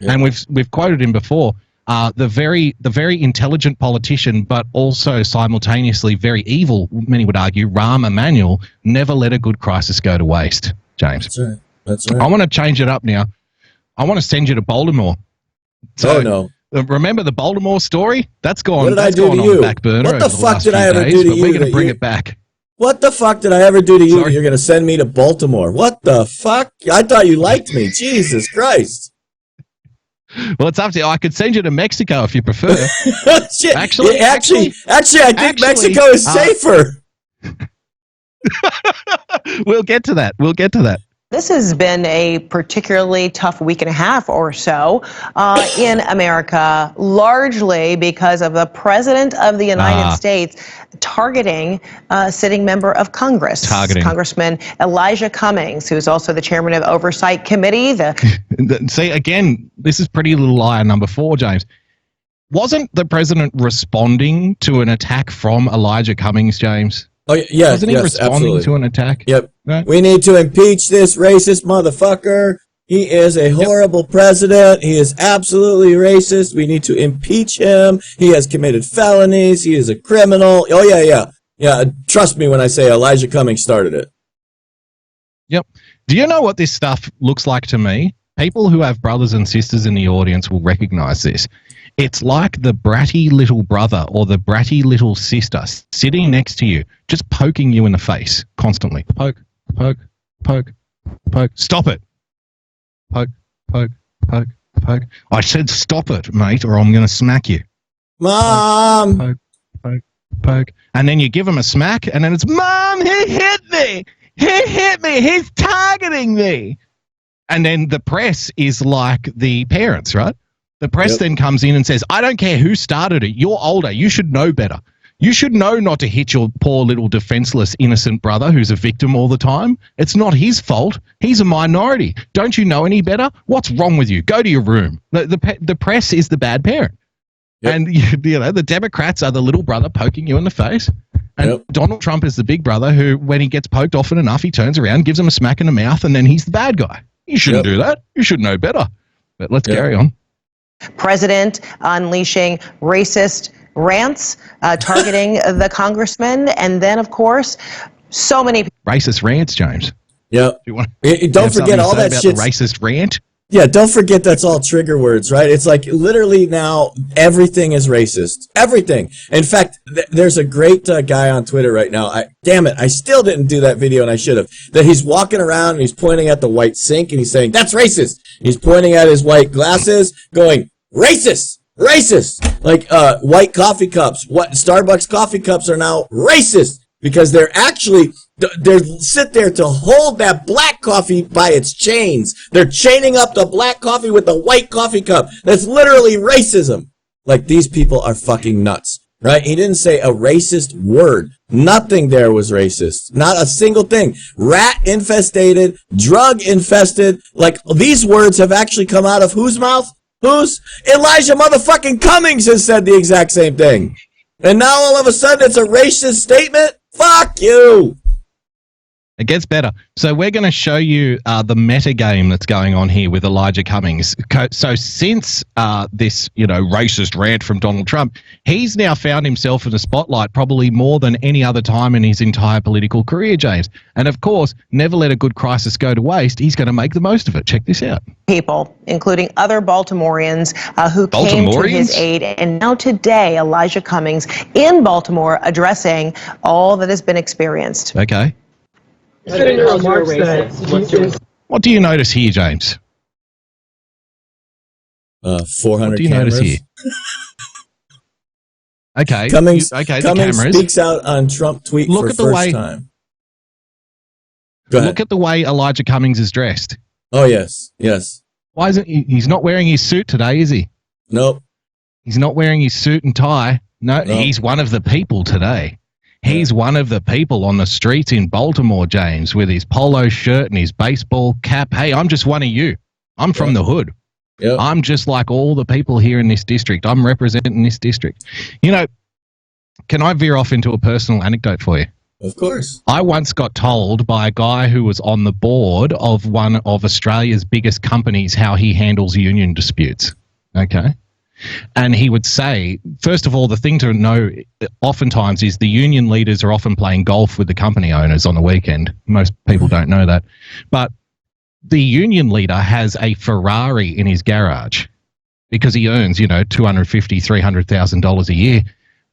Yeah. And we've quoted him before. The very intelligent politician, but also simultaneously very evil, many would argue, Rahm Emanuel, never let a good crisis go to waste, James. That's right. That's right. I want to change it up now. I want to send you to Baltimore. So, no. Remember the Baltimore story? That's gone. What did I do to you? On the back burner. What the fuck did I ever do to you? We're going to bring it back. What the fuck did I ever do to you? You're going to send me to Baltimore. What the fuck? I thought you liked me. Jesus Christ. Well, it's up to you. I could send you to Mexico if you prefer. Shit. Actually, I think Mexico is safer. We'll get to that. This has been a particularly tough week and a half or so in America, largely because of the President of the United States targeting a sitting member of Congress, Congressman Elijah Cummings, who's also the chairman of the Oversight Committee. See, again, this is Pretty Little Liar number 4, James. Wasn't the president responding to an attack from Elijah Cummings, James? Oh, yeah. Wasn't he responding to an attack? Yep. Right? We need to impeach this racist motherfucker. He is a horrible president. He is absolutely racist. We need to impeach him. He has committed felonies. He is a criminal. Oh, yeah. Yeah, trust me when I say Elijah Cummings started it. Yep. Do you know what this stuff looks like to me? People who have brothers and sisters in the audience will recognize this. It's like the bratty little brother or the bratty little sister sitting next to you, just poking you in the face constantly. Poke, poke, poke, poke. Stop it. Poke, poke, poke, poke. I said stop it, mate, or I'm going to smack you. Mom! Poke, poke, poke. And then you give him a smack, and then it's, Mom, he hit me! He hit me! He's targeting me! And then the press is like the parents, right? The press then comes in and says, I don't care who started it. You're older. You should know better. You should know not to hit your poor little defenseless, innocent brother who's a victim all the time. It's not his fault. He's a minority. Don't you know any better? What's wrong with you? Go to your room. The press is the bad parent. Yep. And the Democrats are the little brother poking you in the face. And Donald Trump is the big brother who, when he gets poked often enough, he turns around, gives him a smack in the mouth, and then he's the bad guy. You shouldn't do that. You should know better. But let's carry on. President unleashing racist rants, targeting the congressman, and then, of course, so many racist rants, James. Yeah. Don't forget all that shit. Racist rant. Yeah, don't forget that's all trigger words, right? It's like literally now everything is racist. Everything. In fact, there's a great guy on Twitter right now. Damn it, I still didn't do that video and I should have. That he's walking around and he's pointing at the white sink and he's saying, that's racist. He's pointing at his white glasses going, racist, racist. Like white coffee cups. What Starbucks coffee cups are now racist because they're actually... They sit there to hold that black coffee by its chains. They're chaining up the black coffee with the white coffee cup. That's literally racism. Like, these people are fucking nuts, right? He didn't say a racist word. Nothing there was racist. Not a single thing. Rat infested, drug infested. Like, these words have actually come out of whose mouth? Whose? Elijah motherfucking Cummings has said the exact same thing. And now all of a sudden it's a racist statement? Fuck you! It gets better. So we're going to show you the meta game that's going on here with Elijah Cummings. So since this, racist rant from Donald Trump, he's now found himself in the spotlight probably more than any other time in his entire political career, James. And of course, never let a good crisis go to waste. He's going to make the most of it. Check this out. People, including other Baltimoreans who came to his aid. And now today, Elijah Cummings in Baltimore addressing all that has been experienced. Okay. Said in your remarks that What do you notice here, James? 400 what do you cameras. notice here? Okay. Cummings, the Cummings cameras. speaks out on Trump tweet Look for at the first way, time. Go ahead. Look at the way Elijah Cummings is dressed. Oh, yes. Yes. Why isn't he's not wearing his suit today, is he? Nope. He's not wearing his suit and tie. No, he's one of the people today. He's one of the people on the streets in Baltimore, James, with his polo shirt and his baseball cap. Hey, I'm just one of you. I'm from the hood. Yep. I'm just like all the people here in this district. I'm representing this district. Can I veer off into a personal anecdote for you? Of course. I once got told by a guy who was on the board of one of Australia's biggest companies how he handles union disputes. Okay. And he would say, first of all, the thing to know oftentimes is the union leaders are often playing golf with the company owners on the weekend. Most people don't know that. But the union leader has a Ferrari in his garage because he earns, $250,000, $300,000 a year.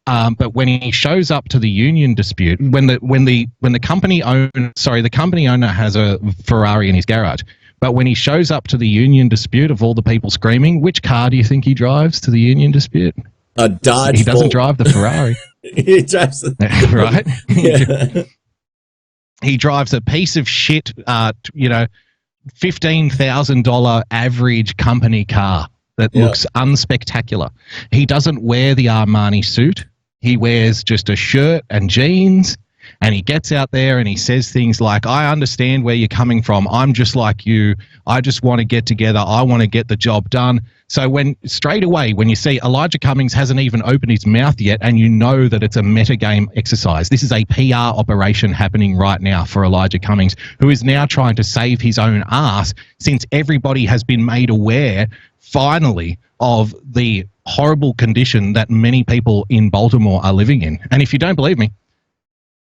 But when he shows up to the union dispute, when the company owner has a Ferrari in his garage. But when he shows up to the union dispute of all the people screaming, which car do you think he drives to the union dispute? A Dodge. He doesn't drive the Ferrari. He drives the right? Yeah. He drives a piece of shit, $15,000 average company car that looks unspectacular. He doesn't wear the Armani suit. He wears just a shirt and jeans. And he gets out there and he says things like, I understand where you're coming from. I'm just like you. I just want to get together. I want to get the job done. So straight away, when you see Elijah Cummings hasn't even opened his mouth yet, and you know that it's a metagame exercise. This is a PR operation happening right now for Elijah Cummings, who is now trying to save his own ass since everybody has been made aware, finally, of the horrible condition that many people in Baltimore are living in. And if you don't believe me,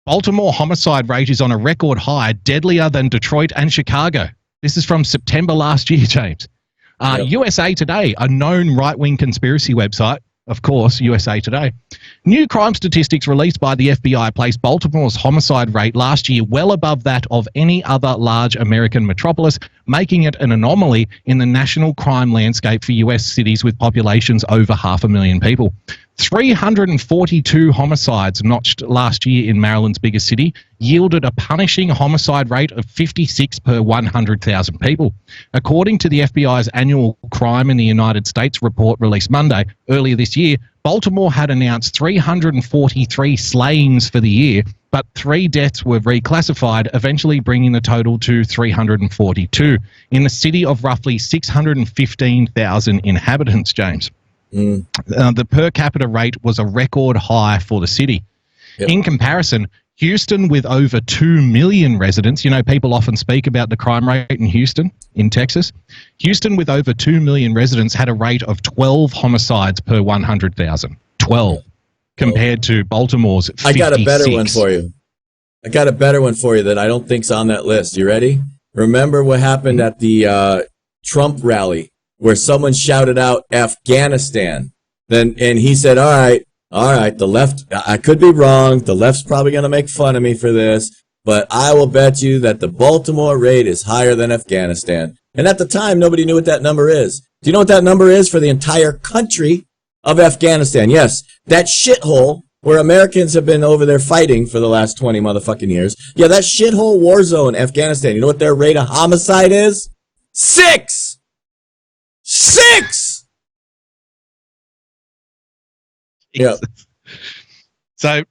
Baltimore homicide rate is on a record high, deadlier than Detroit and Chicago. This is from September last year, James. USA Today, a known right-wing conspiracy website, of course, USA Today. New crime statistics released by the FBI placed Baltimore's homicide rate last year well above that of any other large American metropolis, making it an anomaly in the national crime landscape for US cities with populations over 500,000 people. 342 homicides notched last year in Maryland's biggest city yielded a punishing homicide rate of 56 per 100,000 people. According to the FBI's annual Crime in the United States report released Monday, earlier this year, Baltimore had announced 343 slayings for the year, but 3 deaths were reclassified, eventually bringing the total to 342 in a city of roughly 615,000 inhabitants, James. The per capita rate was a record high for the city. Yep. In comparison, Houston, with over 2 million residents, people often speak about the crime rate in Houston, in Texas. Houston, with over 2 million residents, had a rate of 12 homicides per 100,000. 12, compared to Baltimore's 56. I got a better one for you. that I don't think's on that list. You ready? Remember what happened at the Trump rally where someone shouted out Afghanistan. And he said, all right, the left, I could be wrong. The left's probably going to make fun of me for this, but I will bet you that the Baltimore rate is higher than Afghanistan. And at the time, nobody knew what that number is. Do you know what that number is for the entire country of Afghanistan? Yes, that shithole where Americans have been over there fighting for the last 20 motherfucking years. Yeah, that shithole war zone, Afghanistan. You know what their rate of homicide is? 6! 6! Yeah. So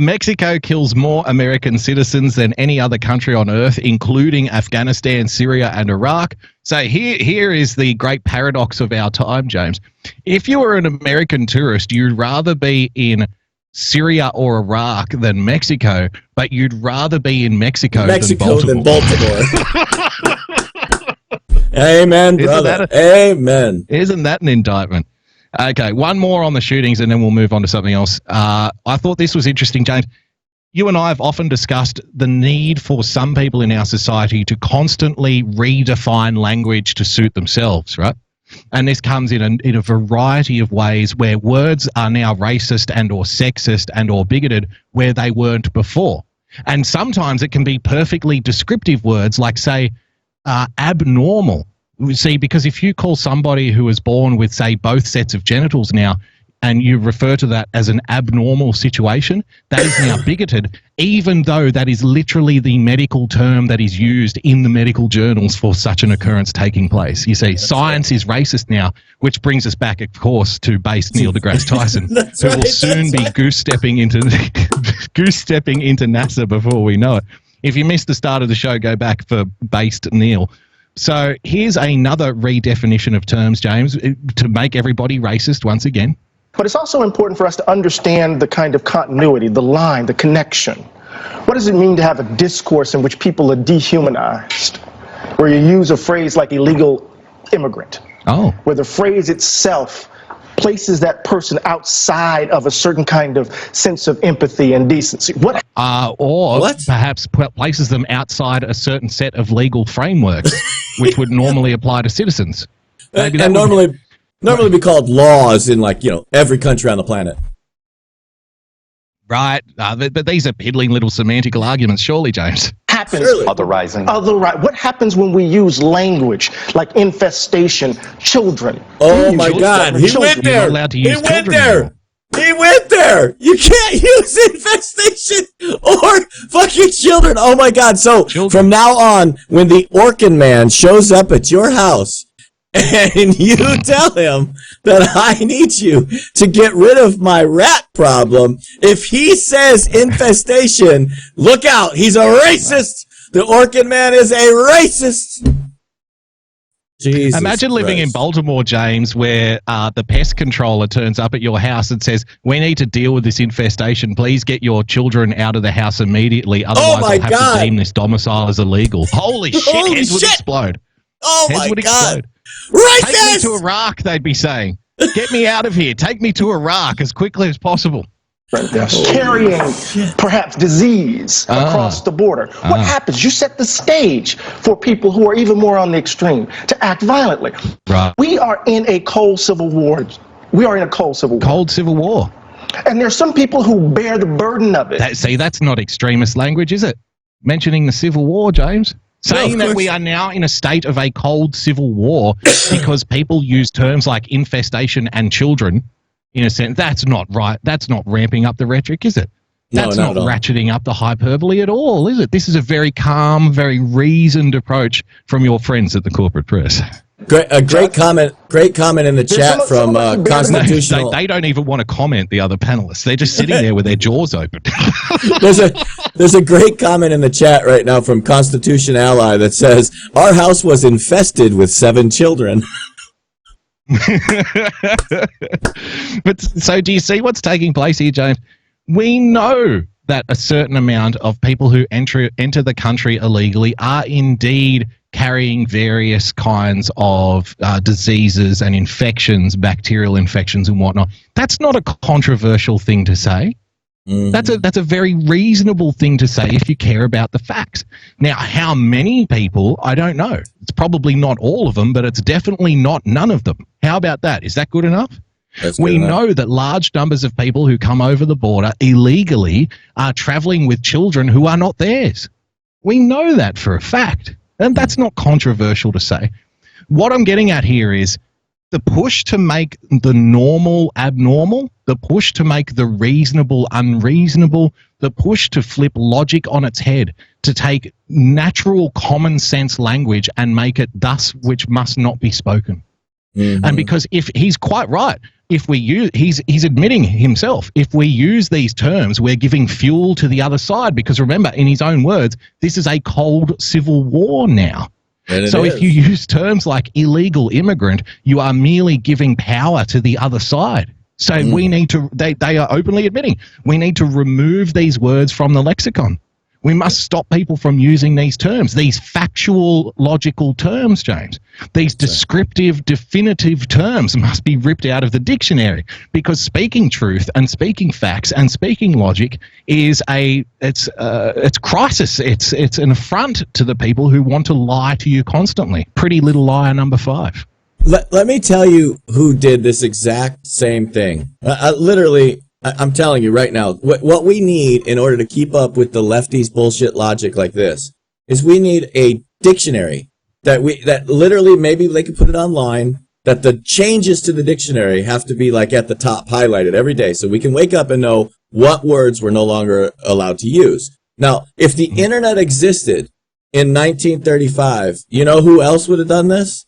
Mexico kills more American citizens than any other country on earth, including Afghanistan, Syria, and Iraq. So here is the great paradox of our time, James. If you were an American tourist, you'd rather be in Syria or Iraq than Mexico, but you'd rather be in Mexico than Baltimore. Amen, brother. Amen. Isn't that an indictment? Okay, one more on the shootings and then we'll move on to something else. I thought this was interesting, James. You and I have often discussed the need for some people in our society to constantly redefine language to suit themselves, right? And this comes in a variety of ways where words are now racist and or sexist and or bigoted where they weren't before. And sometimes it can be perfectly descriptive words like, say, abnormal. See, because if you call somebody who was born with, say, both sets of genitals now, and you refer to that as an abnormal situation, that is now bigoted, even though that is literally the medical term that is used in the medical journals for such an occurrence taking place. You see, science is racist now, which brings us back, of course, to based Neil deGrasse Tyson, who will soon be goose-stepping into NASA before we know it. If you missed the start of the show, go back for based Neil. So here's another redefinition of terms, James, to make everybody racist once again. But it's also important for us to understand the kind of continuity, the line, the connection. What does it mean to have a discourse in which people are dehumanized, where you use a phrase like illegal immigrant, where the phrase itself places that person outside of a certain kind of sense of empathy and decency? Or perhaps places them outside a certain set of legal frameworks, which would normally apply to citizens. Maybe and normally be called laws in, like, every country on the planet. Right, but these are piddling little semantical arguments, surely, James. Happens. Otherizing. What happens when we use language like infestation, children? Oh my God, he went there. He went there. He went there. You can't use infestation or fucking children. Oh my God. So from now on, when the Orkin man shows up at your house and you tell him that I need you to get rid of my rat problem, if he says infestation, look out, he's a racist. The Orkin man is a racist. Jesus Imagine living in Baltimore, James, where the pest controller turns up at your house and says, we need to deal with this infestation. Please get your children out of the house immediately. Otherwise, I'll have to deem this domicile as illegal. Holy shit, heads would explode. Oh heads my would God. Explode. Racist! Take me to Iraq, they'd be saying. Get me out of here. Take me to Iraq as quickly as possible. Carrying perhaps disease across the border. What happens? You set the stage for people who are even more on the extreme to act violently. Right. We are in a cold civil war. Cold civil war. And there's some people who bear the burden of it. That's not extremist language, is it? Mentioning the Civil War, James. Saying that we are now in a state of a cold civil war because people use terms like infestation and children, in a sense, that's not right. That's not ramping up the rhetoric, is it? That's not ratcheting up the hyperbole at all, is it? This is a very calm, very reasoned approach from your friends at the corporate press. Great comment in the chat from Constitutional. They don't even want to comment, the other panelists. They're just sitting there with their jaws open. There's a great comment in the chat right now from Constitution Ally that says, our house was infested with 7 children. But so do you see what's taking place here, James? We know that a certain amount of people who enter the country illegally are indeed carrying various kinds of diseases and infections, bacterial infections and whatnot. That's not a controversial thing to say. That's a very reasonable thing to say if you care about the facts. Now, how many people, I don't know. It's probably not all of them, but it's definitely not none of them. How about that? Is that good enough? We know that large numbers of people who come over the border illegally are traveling with children who are not theirs. We know that for a fact. And that's not controversial to say. What I'm getting at here is the push to make the normal abnormal, the push to make the reasonable unreasonable, the push to flip logic on its head, to take natural common sense language and make it thus which must not be spoken. And because if he's quite right, if we use, he's admitting himself, if we use these terms, we're giving fuel to the other side, because remember, in his own words, this is a cold civil war now. So if you use terms like illegal immigrant, you are merely giving power to the other side. So we need to, they are openly admitting, we need to remove these words from the lexicon. We must stop people from using these terms, these factual, logical terms, James. These descriptive, definitive terms must be ripped out of the dictionary, because speaking truth and speaking facts and speaking logic is it's crisis. It's an affront to the people who want to lie to you constantly. Pretty Little Liar number 5. Let me tell you who did this exact same thing. Literally, I'm telling you right now, what we need in order to keep up with the lefties' bullshit logic like this is we need a dictionary that literally, maybe they could put it online, that the changes to the dictionary have to be like at the top highlighted every day, so we can wake up and know what words we're no longer allowed to use. Now, if the internet existed in 1935, you know who else would have done this?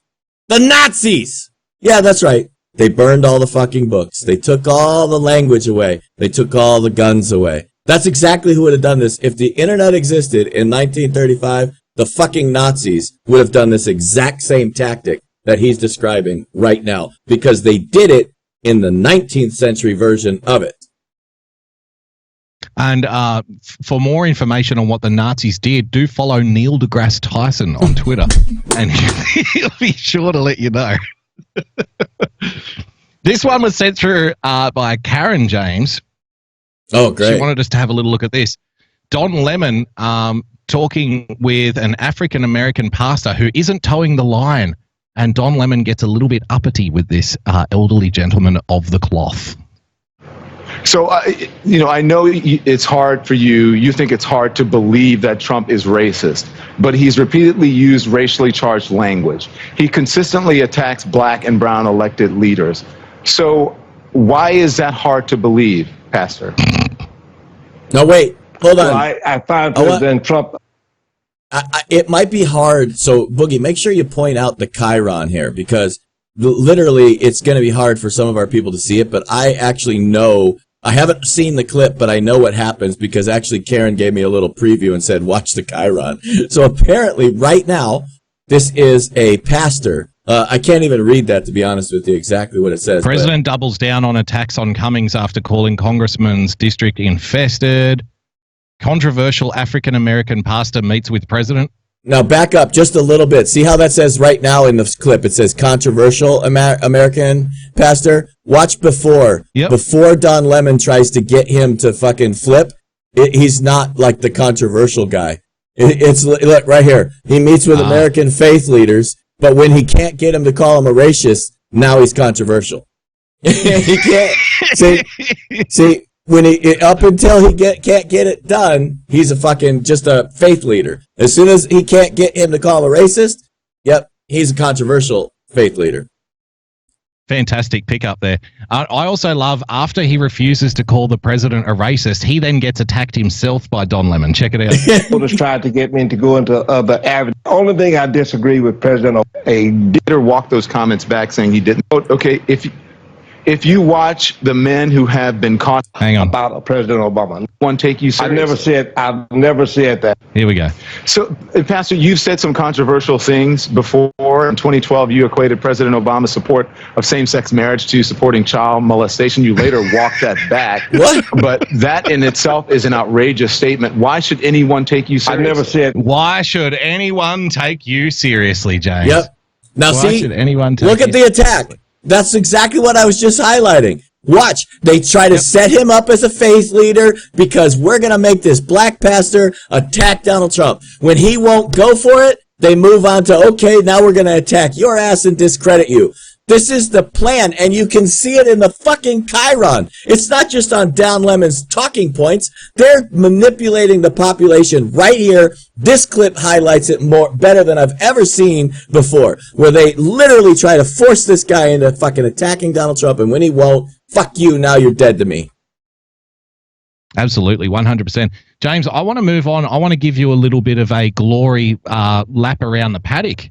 The Nazis! Yeah, that's right. They burned all the fucking books. They took all the language away. They took all the guns away. That's exactly who would have done this. If the internet existed in 1935, the fucking Nazis would have done this exact same tactic that he's describing right now, because they did it in the 19th century version of it. And for more information on what the Nazis did, do follow Neil deGrasse Tyson on Twitter, and he'll be sure to let you know. This one was sent through by Karen James. Oh, great. She wanted us to have a little look at this. Don Lemon talking with an African-American pastor who isn't towing the line, and Don Lemon gets a little bit uppity with this elderly gentleman of the cloth. So, I know it's hard for you. You think it's hard to believe that Trump is racist, but he's repeatedly used racially charged language. He consistently attacks black and brown elected leaders. So why is that hard to believe, Pastor? No, wait, hold on. Well, I find President Trump. It might be hard. So, Boogie, make sure you point out the chyron here, because literally it's going to be hard for some of our people to see it, but I actually know. I haven't seen the clip, but I know what happens, because actually Karen gave me a little preview and said, watch the chyron. So apparently right now, this is a pastor. I can't even read that, to be honest with you, exactly what it says. President doubles down on attacks on Cummings after calling congressman's district infested. Controversial African-American pastor meets with president. Now back up just a little bit. See how that says right now in the clip? It says controversial American pastor. Watch before. Yep. Before Don Lemon tries to get him to fucking flip, he's not like the controversial guy. It's look right here. He meets with American faith leaders, but when he can't get him to call him a racist, now he's controversial. He can't see. When up until he can't get it done, he's a fucking just a faith leader. As soon as he can't get him to call a racist, yep, he's a controversial faith leader. Fantastic pickup there. I also love, after he refuses to call the president a racist, he then gets attacked himself by Don Lemon. Check it out. People just tried to get me to go into other avenues. Only thing I disagree with President Obama. Did walk those comments back saying he didn't. Okay, if you watch the men who have been caught about President Obama, one take you seriously. I've never said that. Here we go. So, Pastor, you've said some controversial things before. In 2012, you equated President Obama's support of same-sex marriage to supporting child molestation. You later walked that back. What? But that in itself is an outrageous statement. Why should anyone take you seriously? I never said. Why should anyone take you seriously, James? Yep. Now Why see, should anyone take look at the attack. That's exactly what I was just highlighting. Watch. They try to set him up as a faith leader because we're going to make this black pastor attack Donald Trump. When he won't go for it, they move on to, okay, now we're going to attack your ass and discredit you. This is the plan, and you can see it in the fucking Chiron. It's not just on Don Lemon's talking points. They're manipulating the population right here. This clip highlights it better than I've ever seen before, where they literally try to force this guy into fucking attacking Donald Trump, and when he won't, fuck you, now you're dead to me. Absolutely, 100%. James, I want to move on. I want to give you a little bit of a glory lap around the paddock,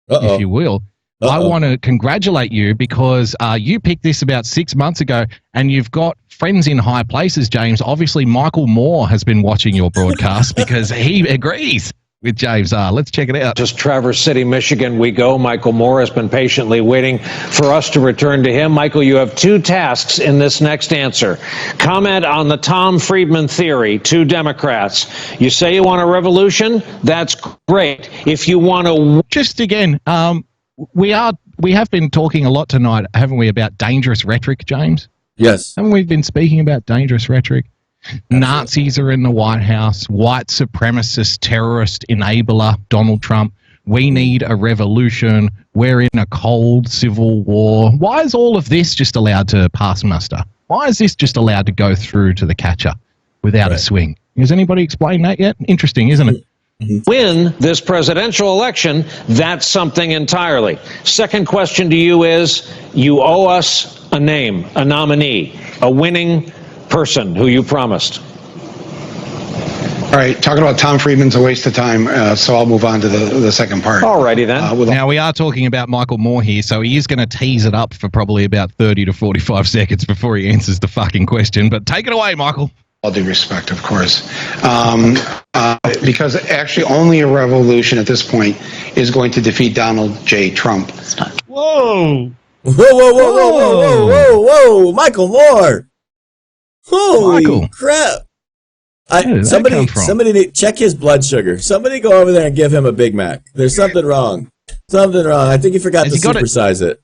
if you will. I want to congratulate you because you picked this about 6 months ago and you've got friends in high places, James. Obviously, Michael Moore has been watching your broadcast because he agrees with James R. Let's check it out. Just Traverse City, Michigan we go. Michael Moore has been patiently waiting for us to return to him. Michael, you have two tasks in this next answer. Comment on the Tom Friedman theory, two Democrats. You say you want a revolution? That's great. If you want to... Just again, we have been talking a lot tonight, haven't we, about dangerous rhetoric, James? Yes. Haven't we been speaking about dangerous rhetoric? Nazis are in the White House, white supremacist terrorist enabler Donald Trump. We need a revolution. We're in a cold civil war. Why is all of this just allowed to pass muster? Why is this just allowed to go through to the catcher without a swing? Has anybody explained that yet? Interesting, isn't it? Win this presidential election, that's something entirely. Second question to you is, you owe us a name, a nominee, a winning person who you promised. All right, talking about Tom Friedman's a waste of time, so I'll move on to the second part. All righty then. Now, we are talking about Michael Moore here, so he is going to tease it up for probably about 30 to 45 seconds before he answers the fucking question. But take it away, Michael. All due respect, of course. Because actually only a revolution at this point is going to defeat Donald J. Trump. Whoa! Whoa! Michael Moore! Holy Michael. crap! Where did that come from? Somebody check his blood sugar. Somebody go over there and give him a Big Mac. There's something wrong. Something wrong. I think he forgot to supersize it.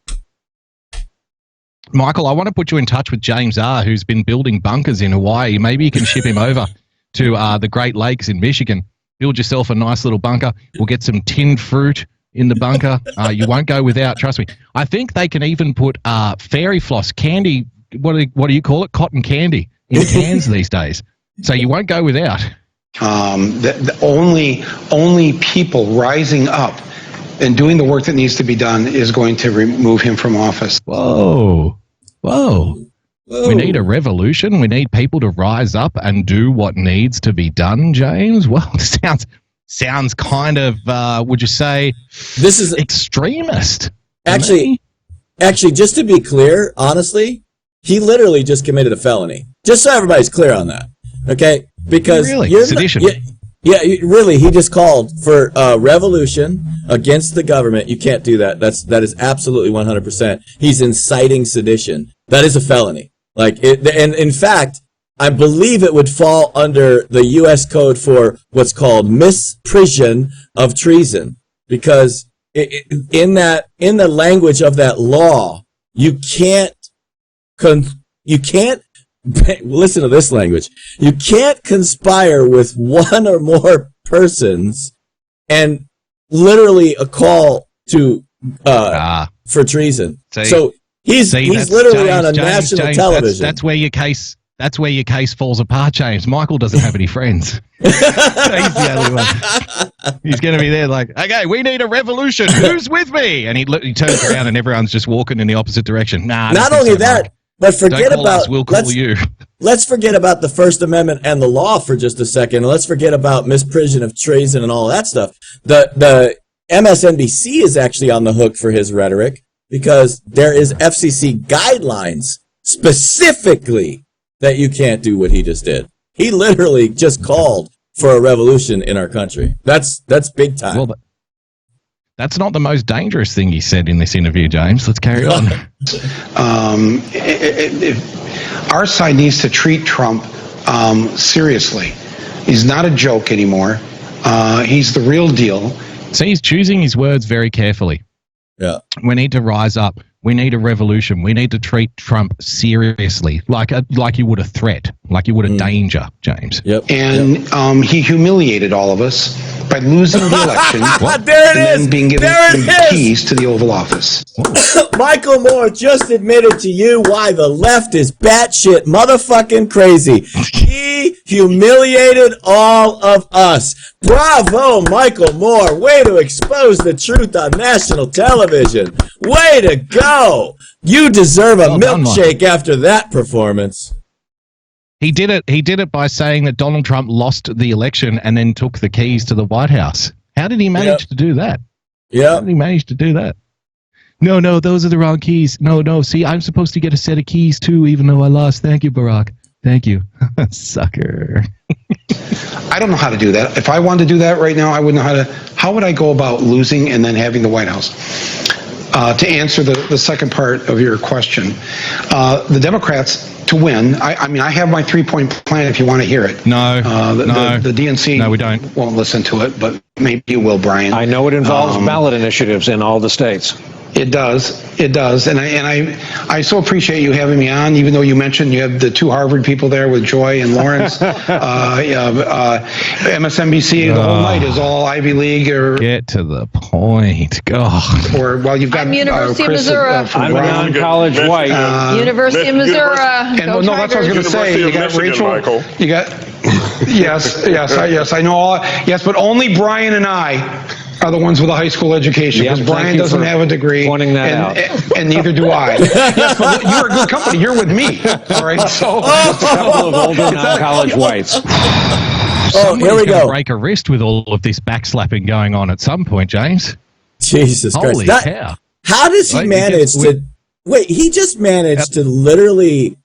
Michael, I want to put you in touch with James R., who's been building bunkers in Hawaii. Maybe you can ship him over to the Great Lakes in Michigan. Build yourself a nice little bunker. We'll get some tinned fruit in the bunker. You won't go without, trust me. I think they can even put fairy floss, candy, what do you call it? Cotton candy in cans these days. So you won't go without. The only people rising up and doing the work that needs to be done is going to remove him from office. Whoa. We need a revolution. We need people to rise up and do what needs to be done, James. Well, sounds kind of, would you say, this is extremist? Actually, just to be clear, honestly, he literally just committed a felony. Just so everybody's clear on that, okay? Because really? Sedition. Really, he just called for a revolution against the government. You can't do that. That is absolutely 100%. He's inciting sedition. That is a felony. And in fact, I believe it would fall under the U.S. code for what's called misprision of treason, because in the language of that law, you can't listen to this language. You can't conspire with one or more persons and literally a call to for treason. So he's literally on a national television. That's where your case falls apart, James. Michael doesn't have any friends. He's the only one. He's going to be there like, okay, we need a revolution. Who's with me? And he turns around and everyone's just walking in the opposite direction. Not only that, but forget about. We'll call you. Let's forget about the First Amendment and the law for just a second. Let's forget about misprision of treason and all that stuff. The MSNBC is actually on the hook for his rhetoric because there is FCC guidelines specifically that you can't do what he just did. He literally just called for a revolution in our country. That's big time. Well, that's not the most dangerous thing he said in this interview, James. Let's carry on. Our side needs to treat Trump seriously. He's not a joke anymore. He's the real deal. So he's choosing his words very carefully. Yeah. We need to rise up. We need a revolution. We need to treat Trump seriously, like you would a threat, like you would a danger, James. And he humiliated all of us by losing the election There it and is. then being given There it the is. keys to the Oval Office. Michael Moore just admitted to you why the left is batshit motherfucking crazy. He humiliated all of us. Bravo, Michael Moore. Way to expose the truth on national television. Way to go. You deserve a milkshake after that performance. He did it. He did it by saying that Donald Trump lost the election and then took the keys to the White House. How did he manage to do that? How did he manage to do that? No, those are the wrong keys. No. See, I'm supposed to get a set of keys too, even though I lost. Thank you, Barack. Thank you. Sucker. I don't know how to do that. If I wanted to do that right now, I wouldn't know how to. How would I go about losing and then having the White House? To answer the second part of your question, the Democrats to win. I mean, I have my 3-point plan if you want to hear it. No, the DNC. No, we don't. Won't listen to it, but maybe you will, Brian. I know it involves ballot initiatives in all the states. It does, and I so appreciate you having me on. Even though you mentioned you have the 2 Harvard people there with Joy and Lawrence, MSNBC the whole night is all Ivy League or get to the point. God. Or well, you've got University of Chris, Missouri. from I'm a Brown. non-college white. University of Missouri. And Go no, that's what I was going to say. You got Rachel. You got yes. I know all. Yes, but only Brian and I are the ones with a high school education because Brian doesn't have a degree, pointing that out. And neither do I. Yes, but you're a good company. You're with me. All right, so a couple of older non-college whites. Somebody's here we go. Break a wrist with all of this backslapping going on at some point, James. Jesus Holy Christ. cow. How does he manage to... Wait, he just managed to literally,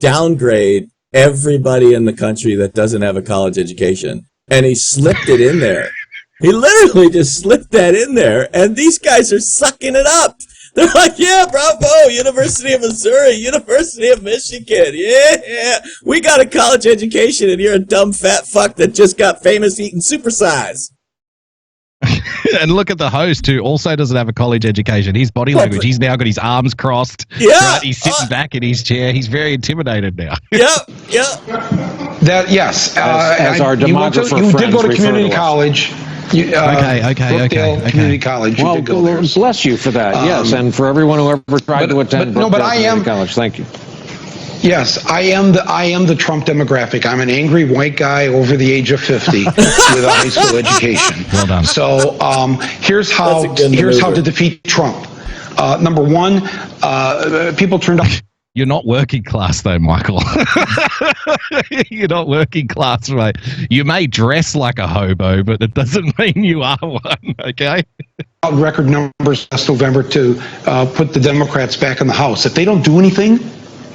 downgrade everybody in the country that doesn't have a college education. And he slipped it in there. He literally just slipped that in there, and these guys are sucking it up. They're like, yeah, bravo, University of Missouri, University of Michigan, yeah, we got a college education, and you're a dumb fat fuck that just got famous eating supersize. And look at the host, who also doesn't have a college education. His body language, he's now got his arms crossed. Yeah. Right? He's sitting back in his chair. He's very intimidated now. Yep. that yes, as our demographer you did go to friends community refer to us. college. Brookdale Community College. Well, did go there. bless you for that. Yes, and for everyone who ever tried to attend Brookdale Community College. Thank you. Yes, I am the Trump demographic. I'm an angry white guy over the age of 50 with a high school education. Well done. So here's how to defeat Trump. Number one, people turned up. You're not working class, though, Michael. You're not working class, mate. You may dress like a hobo, but it doesn't mean you are one, okay? Record numbers last November to put the Democrats back in the House. If they don't do anything,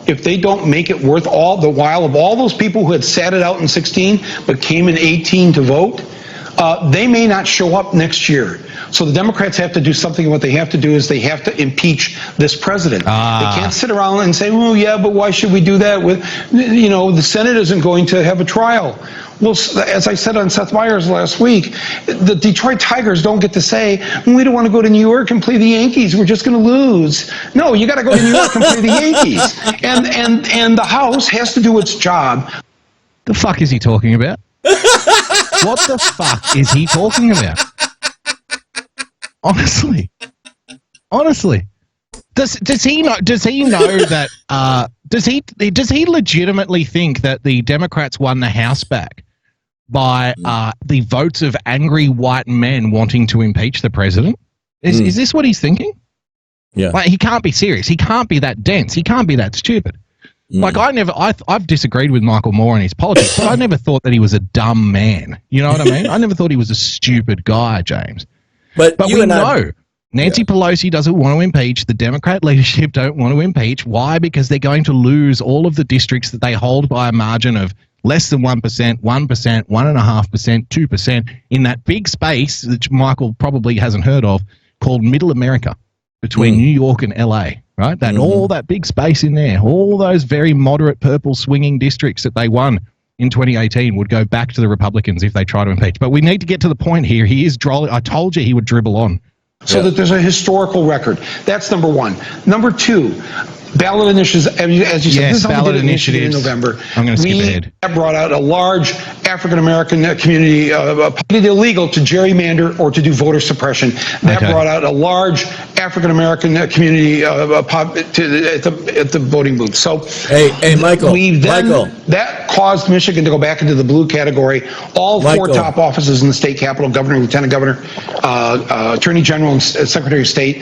if they don't make it worth all the while of all those people who had sat it out in 16 but came in 18 to vote, they may not show up next year. So the Democrats have to do something. What they have to do is they have to impeach this president. They can't sit around and say, "Oh, yeah, but why should we do that?" With, the Senate isn't going to have a trial. Well, as I said on Seth Meyers last week, the Detroit Tigers don't get to say, "We don't want to go to New York and play the Yankees. We're just going to lose." No, you got to go to New York and play the Yankees. And the House has to do its job. The fuck is he talking about? What the fuck is he talking about? Honestly, does he know that? Does he legitimately think that the Democrats won the House back by the votes of angry white men wanting to impeach the president? Is this what he's thinking? Yeah. He can't be serious. He can't be that dense. He can't be that stupid. I've disagreed with Michael Moore and his politics, but I never thought that he was a dumb man. You know what I mean? I never thought he was a stupid guy, James. But we know Nancy Pelosi doesn't want to impeach. The Democrat leadership don't want to impeach. Why? Because they're going to lose all of the districts that they hold by a margin of less than 1%, 1%, 1.5%, 2% in that big space that Michael probably hasn't heard of called Middle America between New York and LA, right? That all that big space in there, all those very moderate purple swinging districts that they won in 2018 would go back to the Republicans if they try to impeach. But we need to get to the point here. He is drolling. I told you he would dribble on so that there's a historical record. That's number one. Number two, ballot initiatives, as you said, Yes, this is how we ballot did it in Michigan in initiatives. November. I'm gonna skip ahead. That brought out a large African-American community, made it illegal to gerrymander or to do voter suppression. That brought out a large African-American community at the voting booth. So, hey, Michael, that caused Michigan to go back into the blue category. All four top offices in the state capitol, governor, lieutenant governor, attorney general, and secretary of state,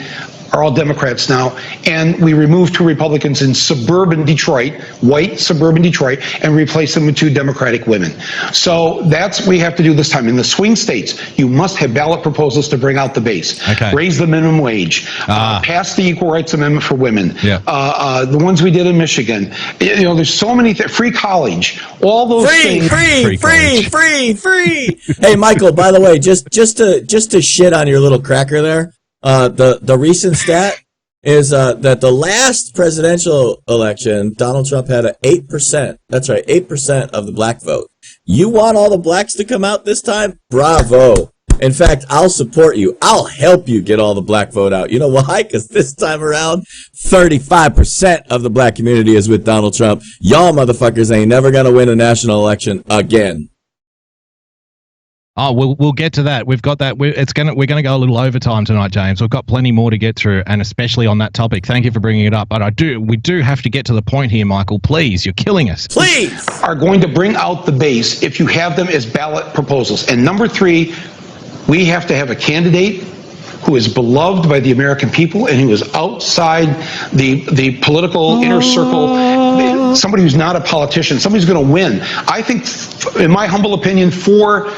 are all Democrats now, and we removed 2 Republicans in suburban Detroit, white suburban Detroit, and replaced them with 2 Democratic women. So that's what we have to do this time. In the swing states, you must have ballot proposals to bring out the base, raise the minimum wage, pass the Equal Rights Amendment for women, the ones we did in Michigan. You know, there's so many free college, all those things. Free. Hey, Michael, by the way, just to shit on your little cracker there. The recent stat is that the last presidential election, Donald Trump had an 8%. That's right, 8% of the black vote. You want all the blacks to come out this time? Bravo. In fact, I'll support you. I'll help you get all the black vote out. You know why? Because this time around, 35% of the black community is with Donald Trump. Y'all motherfuckers ain't never gonna win a national election again. Oh, we'll get to that. We've got that. We're gonna go a little overtime tonight, James. We've got plenty more to get through, and especially on that topic. Thank you for bringing it up. But we do have to get to the point here, Michael. Please, you're killing us. Please, are going to bring out the base if you have them as ballot proposals. And number 3, we have to have a candidate who is beloved by the American people and who is outside the political inner circle. Somebody who's not a politician. Somebody who's going to win. I think, in my humble opinion, 4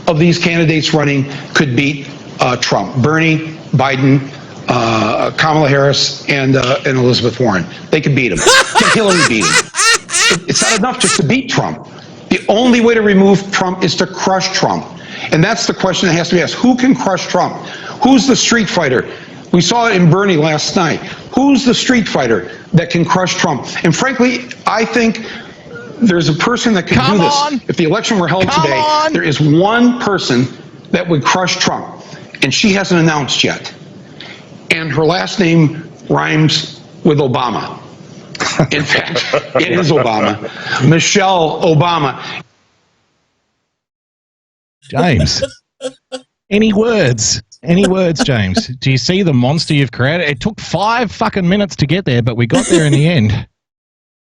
of these candidates running could beat Trump: Bernie, Biden, Kamala Harris, and Elizabeth Warren. They could beat him. Can Hillary beat him? It's not enough just to beat Trump. The only way to remove Trump is to crush Trump. And that's the question that has to be asked. Who can crush Trump? Who's the street fighter? We saw it in Bernie last night. Who's the street fighter that can crush Trump? And frankly, I think there's a person that can do this. If the election were held today, there is one person that would crush Trump, and she hasn't announced yet. And her last name rhymes with Obama. In fact, it is Obama. Michelle Obama. James, any words? Any words, James? Do you see the monster you've created? It took 5 fucking minutes to get there, but we got there in the end.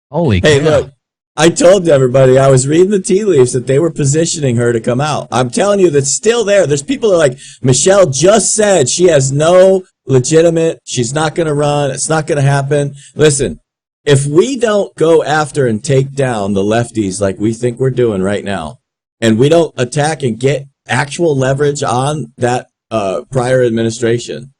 Holy cow. Hey, look. I told everybody, I was reading the tea leaves, that they were positioning her to come out. I'm telling you, that's still there. There's people that are like, Michelle just said she has no legitimate, she's not going to run, it's not going to happen. Listen, if we don't go after and take down the lefties like we think we're doing right now, and we don't attack and get actual leverage on that prior administration,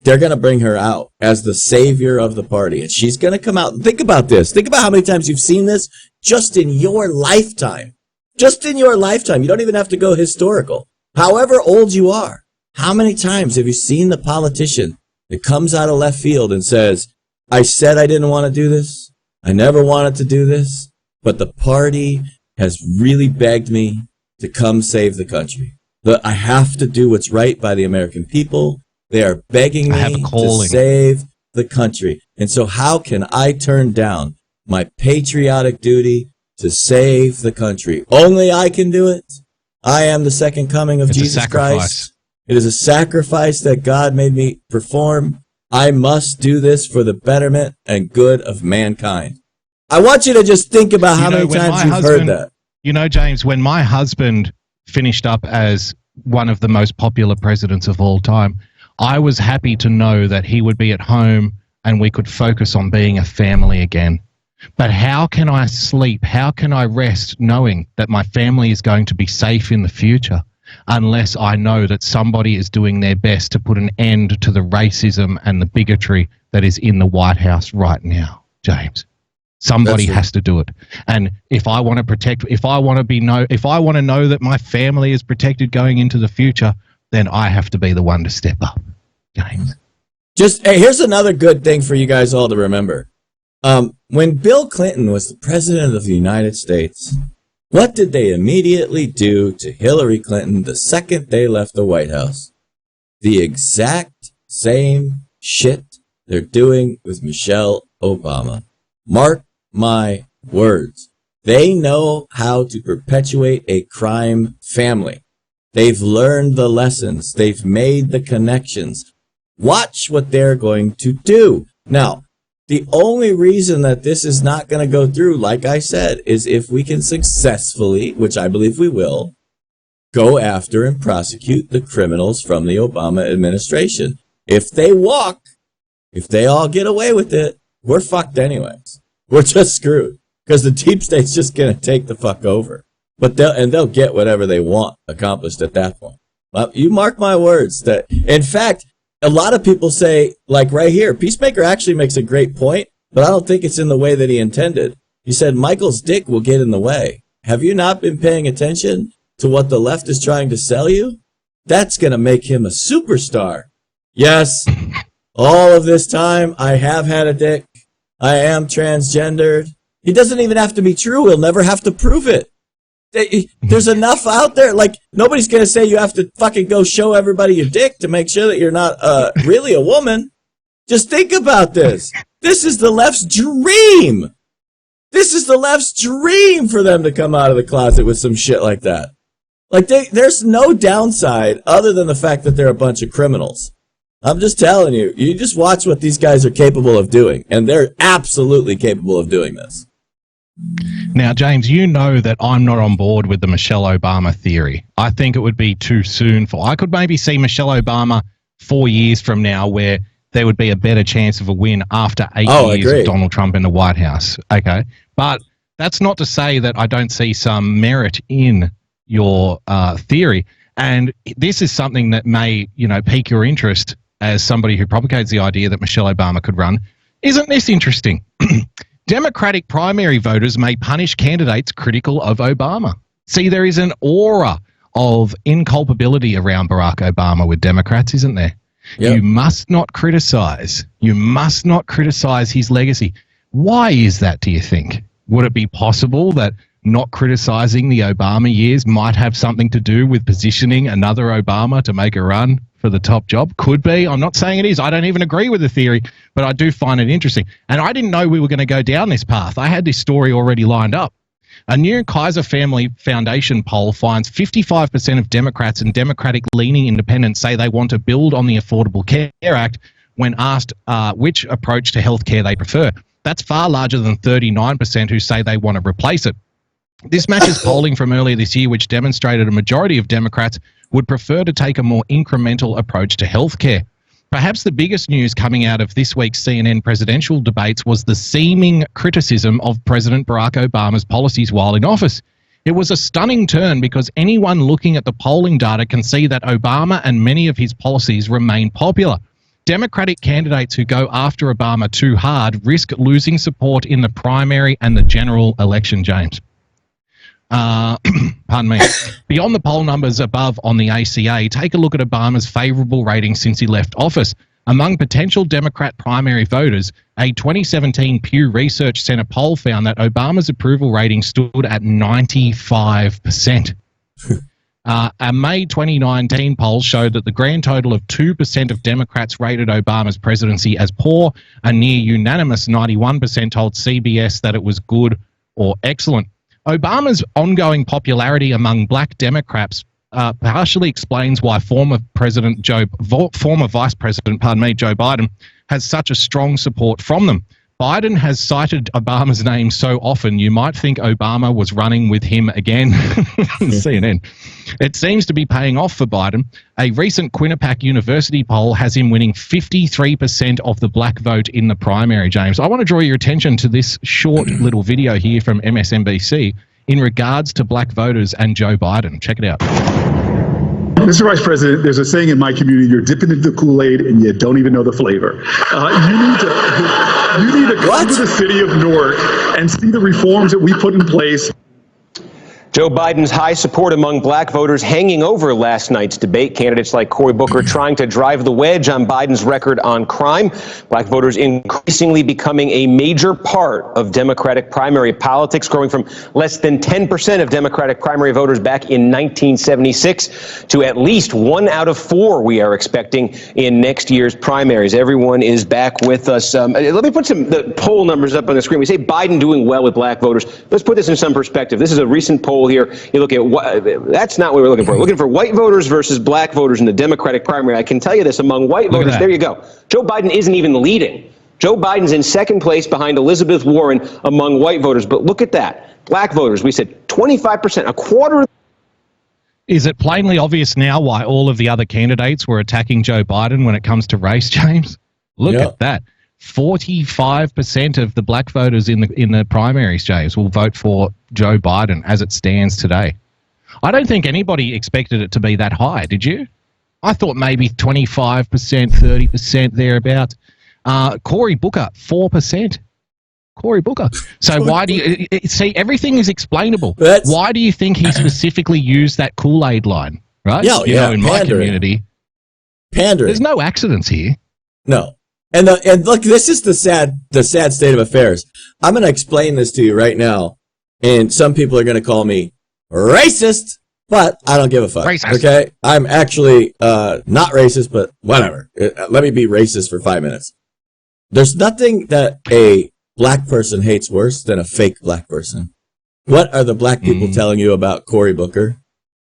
they're going to bring her out as the savior of the party. And she's going to come out. Think about this. Think about how many times you've seen this just in your lifetime. Just in your lifetime. You don't even have to go historical. However old you are, how many times have you seen the politician that comes out of left field and says, I said I didn't want to do this. I never wanted to do this. But the party has really begged me to come save the country. I have to do what's right by the American people. They are begging me to save the country. And so how can I turn down my patriotic duty to save the country? Only I can do it. I am the second coming of Jesus Christ. It is a sacrifice that God made me perform. I must do this for the betterment and good of mankind. I want you to just think about how many times you've heard that. You know, James, when my husband finished up as one of the most popular presidents of all time, I was happy to know that he would be at home and we could focus on being a family again. But how can I sleep? How can I rest knowing that my family is going to be safe in the future unless I know that somebody is doing their best to put an end to the racism and the bigotry that is in the White House right now, James? Somebody has to do it. And if I want to protect, if I want to know that my family is protected going into the future, then I have to be the one to step up, James. Hey, here's another good thing for you guys all to remember. When Bill Clinton was the president of the United States, what did they immediately do to Hillary Clinton the second they left the White House? The exact same shit they're doing with Michelle Obama. Mark my words. They know how to perpetuate a crime family. They've learned the lessons. They've made the connections. Watch what they're going to do. Now, the only reason that this is not going to go through, like I said, is if we can successfully, which I believe we will, go after and prosecute the criminals from the Obama administration. If they walk, if they all get away with it, we're fucked anyways. We're just screwed because the deep state's just going to take the fuck over. But they'll get whatever they want accomplished at that point. Well, you mark my words that, in fact, a lot of people say, like right here, Peacemaker actually makes a great point, but I don't think it's in the way that he intended. He said Michael's dick will get in the way. Have you not been paying attention to what the left is trying to sell you? That's going to make him a superstar. Yes, all of this time I have had a dick. I am transgendered. He doesn't even have to be true. He'll never have to prove it. There's enough out there. Like, nobody's going to say you have to fucking go show everybody your dick to make sure that you're not really a woman. Just think about this. This is the left's dream. This is the left's dream for them to come out of the closet with some shit like that. Like, there's no downside other than the fact that they're a bunch of criminals. I'm just telling you, you just watch what these guys are capable of doing, and they're absolutely capable of doing this. Now, James, you know that I'm not on board with the Michelle Obama theory. I think it would be too soon I could maybe see Michelle Obama 4 years from now where there would be a better chance of a win after 8 years of Donald Trump in the White House. Okay. But that's not to say that I don't see some merit in your theory. And this is something that may, pique your interest as somebody who propagates the idea that Michelle Obama could run. Isn't this interesting? Democratic primary voters may punish candidates critical of Obama. See, there is an aura of inculpability around Barack Obama with Democrats, isn't there? Yep. You must not criticize. You must not criticize his legacy. Why is that, do you think? Would it be possible that not criticizing the Obama years might have something to do with positioning another Obama to make a run for the top job? Could be. I'm not saying it is. I don't even agree with the theory, but I do find it interesting. And I didn't know we were going to go down this path. I had this story already lined up. A new Kaiser Family Foundation poll finds 55% of Democrats and Democratic-leaning independents say they want to build on the Affordable Care Act when asked which approach to health care they prefer. That's far larger than 39% who say they want to replace it. This matches polling from earlier this year, which demonstrated a majority of Democrats would prefer to take a more incremental approach to healthcare. Perhaps the biggest news coming out of this week's CNN presidential debates was the seeming criticism of President Barack Obama's policies while in office. It was a stunning turn because anyone looking at the polling data can see that Obama and many of his policies remain popular. Democratic candidates who go after Obama too hard risk losing support in the primary and the general election, James. Pardon me. Beyond the poll numbers above on the ACA, take a look at Obama's favorable rating since he left office. Among potential Democrat primary voters, a 2017 Pew Research Center poll found that Obama's approval rating stood at 95%. A May 2019 poll showed that the grand total of 2% of Democrats rated Obama's presidency as poor. A near unanimous 91% told CBS that it was good or excellent. Obama's ongoing popularity among black Democrats partially explains why former Vice President Joe Biden has such a strong support from them. Biden has cited Obama's name so often you might think Obama was running with him again. CNN. It seems to be paying off for Biden. A recent Quinnipiac University poll has him winning 53% of the black vote in the primary, James. I want to draw your attention to this short little video here from MSNBC in regards to black voters and Joe Biden. Check it out. Mr. Vice President, there's a saying in my community, you're dipping into the Kool-Aid and you don't even know the flavor. You need to come to the city of Newark and see the reforms that we put in place. Joe Biden's high support among black voters hanging over last night's debate. Candidates like Cory Booker trying to drive the wedge on Biden's record on crime. Black voters increasingly becoming a major part of Democratic primary politics, growing from less than 10% of Democratic primary voters back in 1976 to at least 1 out of 4 we are expecting in next year's primaries. Everyone is back with us. Let me put the poll numbers up on the screen. We say Biden doing well with black voters. Let's put this in some perspective. This is a recent poll here. You look at that's not what we're looking for. We're looking for white voters versus black voters in the Democratic primary. I can tell you this, among white voters, there you go. Joe Biden isn't even leading. Joe Biden's in second place behind Elizabeth Warren among white voters. But look at that. Black voters, we said 25%, a quarter. Is it plainly obvious now why all of the other candidates were attacking Joe Biden when it comes to race, James? Look at that. 45% of the black voters in the primaries, James, will vote for Joe Biden as it stands today. I don't think anybody expected it to be that high, did you? I thought maybe 25%, 30% thereabouts. Cory Booker, 4%. Cory Booker. So why do you see? Everything is explainable. Why do you think he specifically used that Kool-Aid line? Right? Yeah, in my community, pandering. There's no accidents here. No. And look, this is the sad state of affairs. I'm going to explain this to you right now, and some people are going to call me racist, but I don't give a fuck. Racist. Okay, I'm actually not racist, but whatever. Let me be racist for 5 minutes. There's nothing that a black person hates worse than a fake black person. What are the black people telling you about Cory Booker?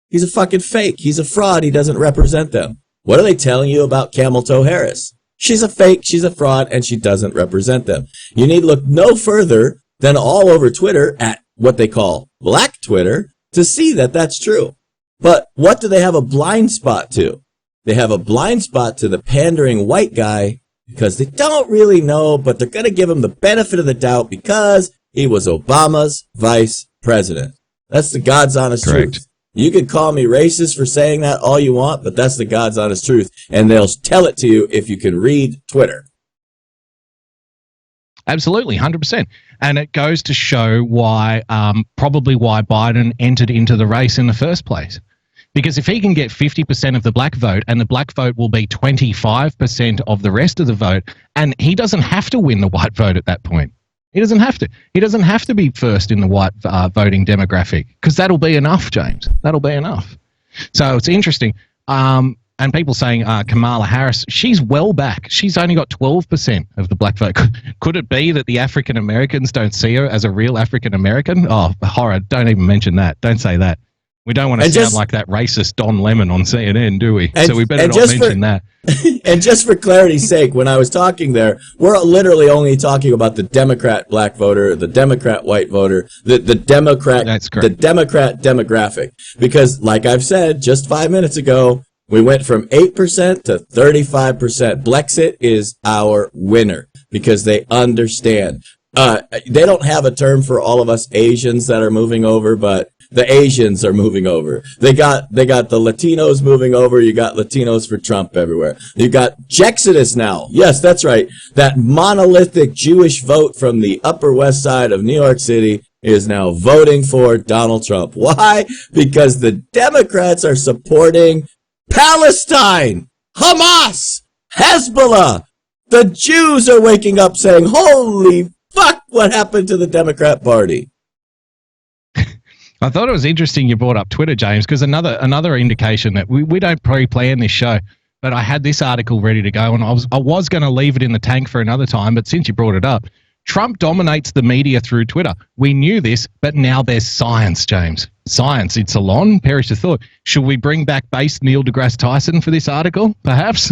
He's a fucking fake. He's a fraud. He doesn't represent them. What are they telling you about Camel Toe Harris? She's a fake, she's a fraud, and she doesn't represent them. You need look no further than all over Twitter at what they call Black Twitter to see that that's true. But what do they have a blind spot to? They have a blind spot to the pandering white guy because they don't really know, but they're going to give him the benefit of the doubt because he was Obama's vice president. That's the God's honest truth. You can call me racist for saying that all you want, but that's the God's honest truth. And they'll tell it to you if you can read Twitter. Absolutely, 100%. And it goes to show why, probably why Biden entered into the race in the first place. Because if he can get 50% of the black vote, and the black vote will be 25% of the rest of the vote, and he doesn't have to win the white vote at that point. He doesn't have to. He doesn't have to be first in the white voting demographic, because that'll be enough, James. That'll be enough. So it's interesting. And people saying Kamala Harris, she's well back. She's only got 12% of the black vote. Could it be that the African Americans don't see her as a real African American? Oh, horror. Don't even mention that. Don't say that. We don't want to sound like that racist Don Lemon on CNN, do we? So we better not mention that. And just for clarity's sake, when I was talking there, we're literally only talking about the Democrat black voter, the Democrat white voter, the Democrat demographic. Because, like I've said just 5 minutes ago, we went from 8% to 35%. Blexit is our winner because they understand. They don't have a term for all of us Asians that are moving over, but the Asians are moving over. They got the Latinos moving over. You got Latinos for Trump everywhere. You got Jexodus now. Yes, that's right. That monolithic Jewish vote from the Upper West Side of New York City is now voting for Donald Trump. Why? Because the Democrats are supporting Palestine, Hamas, Hezbollah. The Jews are waking up saying, holy fuck, what happened to the Democrat Party? I thought it was interesting you brought up Twitter, James, because another indication that we don't pre-plan this show, but I had this article ready to go, and I was going to leave it in the tank for another time, but since you brought it up, Trump dominates the media through Twitter. We knew this, but now there's science, James. Science. It's Salon. Perish the thought. Should we bring back base Neil deGrasse Tyson for this article, perhaps?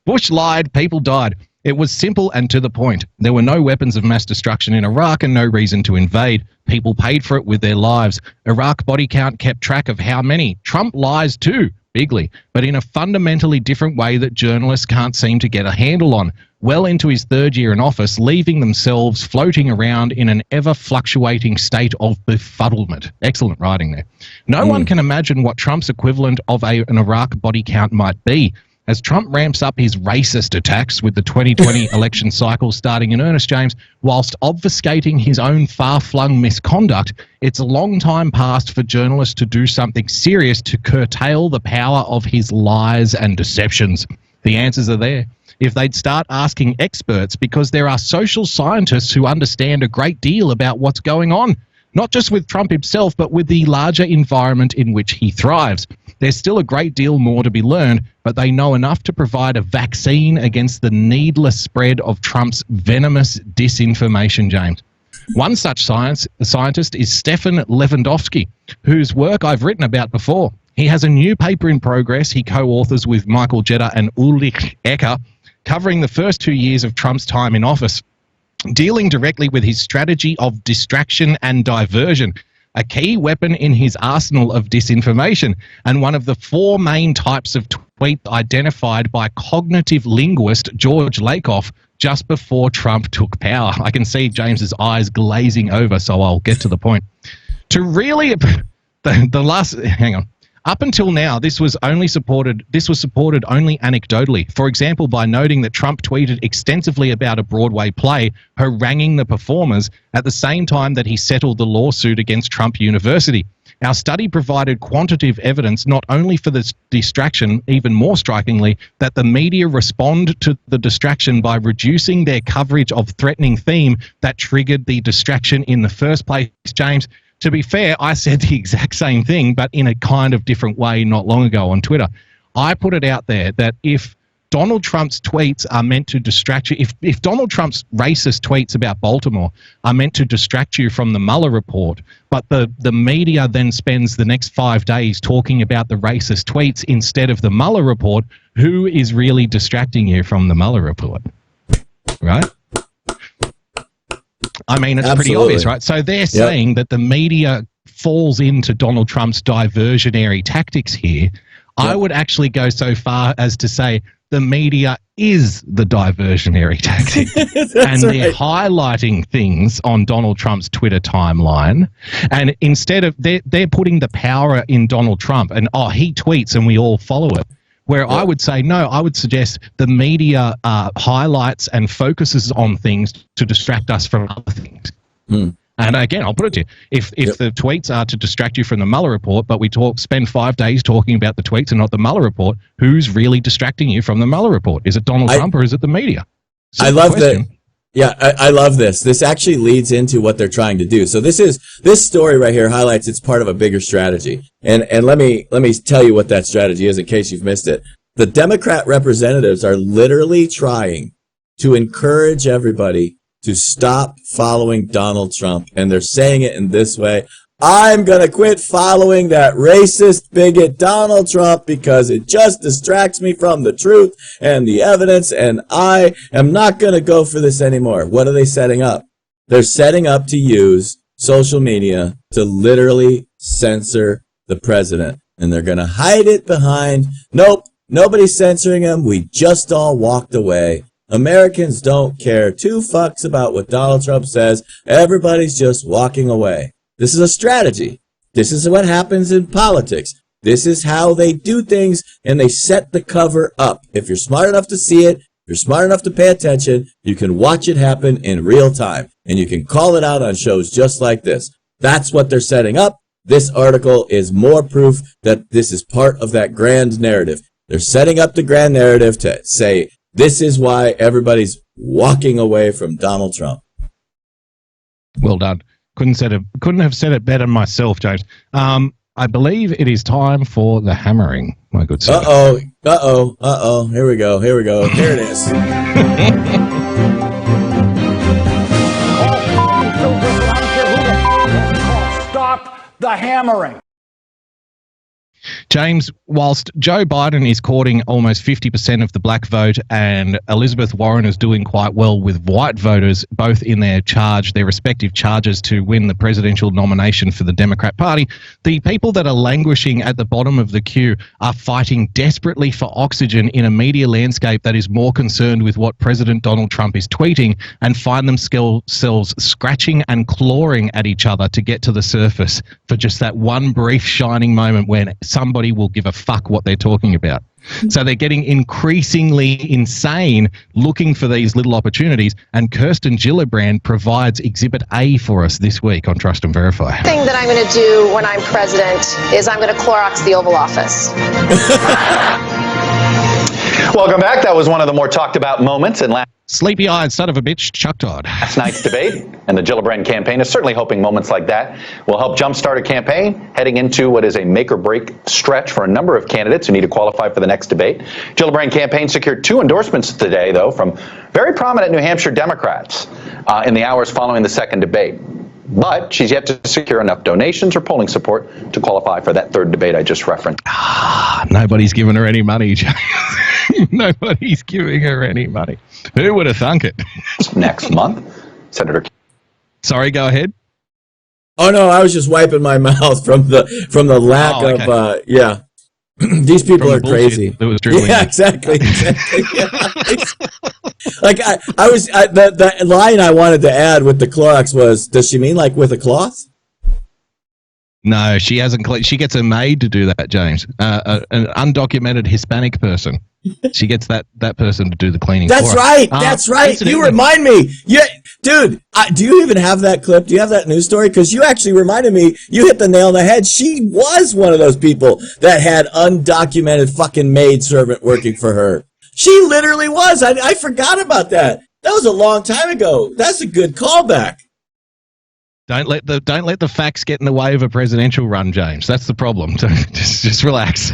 Bush lied. People died. It was simple and to the point. There were no weapons of mass destruction in Iraq and no reason to invade. People paid for it with their lives. Iraq body count kept track of how many. Trump lies too, bigly, but in a fundamentally different way that journalists can't seem to get a handle on. Well into his third year in office, leaving themselves floating around in an ever-fluctuating state of befuddlement. Excellent writing there. No one can imagine what Trump's equivalent of an Iraq body count might be. As Trump ramps up his racist attacks with the 2020 election cycle starting in earnest, James, whilst obfuscating his own far-flung misconduct, it's a long time past for journalists to do something serious to curtail the power of his lies and deceptions. The answers are there. If they'd start asking experts, because there are social scientists who understand a great deal about what's going on, not just with Trump himself, but with the larger environment in which he thrives. There's still a great deal more to be learned, but they know enough to provide a vaccine against the needless spread of Trump's venomous disinformation, James. One such scientist is Stefan Lewandowski, whose work I've written about before. He has a new paper in progress he co-authors with Michael Jetta and Ulrich Ecker, covering the first 2 years of Trump's time in office, dealing directly with his strategy of distraction and diversion, a key weapon in his arsenal of disinformation, and one of the 4 main types of tweet identified by cognitive linguist George Lakoff just before Trump took power. I can see James's eyes glazing over, so I'll get to the point. To really, hang on. Up until now, this was supported only anecdotally. For example, by noting that Trump tweeted extensively about a Broadway play, haranguing the performers at the same time that he settled the lawsuit against Trump University. Our study provided quantitative evidence not only for the distraction, even more strikingly, that the media respond to the distraction by reducing their coverage of threatening theme that triggered the distraction in the first place, James. To be fair, I said the exact same thing, but in a kind of different way not long ago on Twitter. I put it out there that if Donald Trump's tweets are meant to distract you, if Donald Trump's racist tweets about Baltimore are meant to distract you from the Mueller report, but the media then spends the next 5 days talking about the racist tweets instead of the Mueller report, who is really distracting you from the Mueller report? Right? I mean, it's pretty obvious, right? So they're saying that the media falls into Donald Trump's diversionary tactics here. I would actually go so far as to say the media is the diversionary tactic. And they're highlighting things on Donald Trump's Twitter timeline. And instead of, they're putting the power in Donald Trump and, he tweets and we all follow it. Where I would say, no, I would suggest the media highlights and focuses on things to distract us from other things. And again, I'll put it to you. If the tweets are to distract you from the Mueller report, but we spend 5 days talking about the tweets and not the Mueller report, who's really distracting you from the Mueller report? Is it Donald Trump or is it the media? I love that. Yeah, I love this. This actually leads into what they're trying to do. So this story right here highlights it's part of a bigger strategy. And let me tell you what that strategy is in case you've missed it. The Democrat representatives are literally trying to encourage everybody to stop following Donald Trump. And they're saying it in this way. I'm going to quit following that racist bigot Donald Trump because it just distracts me from the truth and the evidence, and I am not going to go for this anymore. What are they setting up? They're setting up to use social media to literally censor the president, and they're going to hide it behind, nope, nobody's censoring him. We just all walked away. Americans don't care 2 fucks about what Donald Trump says. Everybody's just walking away. This is a strategy. This is what happens in politics. This is how they do things, and they set the cover up. If you're smart enough to see it, if you're smart enough to pay attention, you can watch it happen in real time, and you can call it out on shows just like this. That's what they're setting up. This article is more proof that this is part of that grand narrative. They're setting up the grand narrative to say, this is why everybody's walking away from Donald Trump. Well done. Couldn't have said it better myself, James. I believe it is time for the hammering, my good sir. Here we go. Here it is. Stop the hammering. James, whilst Joe Biden is courting almost 50% of the black vote and Elizabeth Warren is doing quite well with white voters, both in their respective charges to win the presidential nomination for the Democrat Party, the people that are languishing at the bottom of the queue are fighting desperately for oxygen in a media landscape that is more concerned with what President Donald Trump is tweeting and find themselves scratching and clawing at each other to get to the surface for just that one brief shining moment when somebody will give a fuck what they're talking about. So they're getting increasingly insane looking for these little opportunities. And Kirsten Gillibrand provides Exhibit A for us this week on Trust and Verify. The thing that I'm going to do when I'm president is I'm going to Clorox the Oval Office. Welcome back. That was one of the more talked about moments in last sleepy-eyed son of a bitch, Chuck Todd. Last night's debate, and the Gillibrand campaign is certainly hoping moments like that will help jumpstart a campaign heading into what is a make-or-break stretch for a number of candidates who need to qualify for the next debate. Gillibrand campaign secured 2 endorsements today, though, from very prominent New Hampshire Democrats in the hours following the second debate. But she's yet to secure enough donations or polling support to qualify for that third debate I just referenced. Nobody's giving her any money, James. Nobody's giving her any money. Who would have thunk it? Next month, Senator. Sorry, go ahead. Oh no, I was just wiping my mouth from the lack of yeah. These people are crazy. Yeah, exactly. Yeah. Like the line I wanted to add with the Clorox was, does she mean like with a cloth? No, she hasn't. She gets a maid to do that, James. An undocumented Hispanic person. She gets that person to do the cleaning. That's for right. her. That's right. You remind me. Yeah, dude. Do you even have that clip? Do you have that news story? Because you actually reminded me. You hit the nail on the head. She was one of those people that had undocumented fucking maid servant working for her. She literally was. I forgot about that. That was a long time ago. That's a good callback. Don't let the facts get in the way of a presidential run, James. That's the problem. just relax.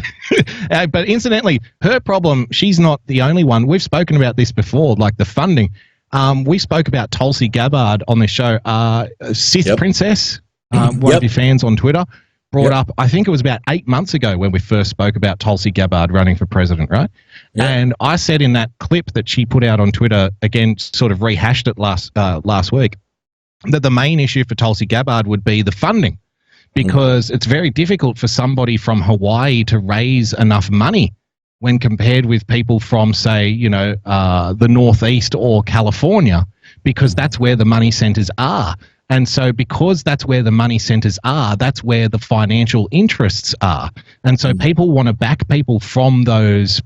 But incidentally, her problem, she's not the only one. We've spoken about this before, like the funding. We spoke about Tulsi Gabbard on this show. Sith Princess, one of your fans on Twitter, brought up, I think it was about 8 months ago when we first spoke about Tulsi Gabbard running for president, right? Yep. And I said in that clip that she put out on Twitter, again, sort of rehashed it last week, that the main issue for Tulsi Gabbard would be the funding, because it's very difficult for somebody from Hawaii to raise enough money when compared with people from, say, the Northeast or California, because that's where the money centers are. And so because that's where the money centers are, that's where the financial interests are. And so people want to back people from those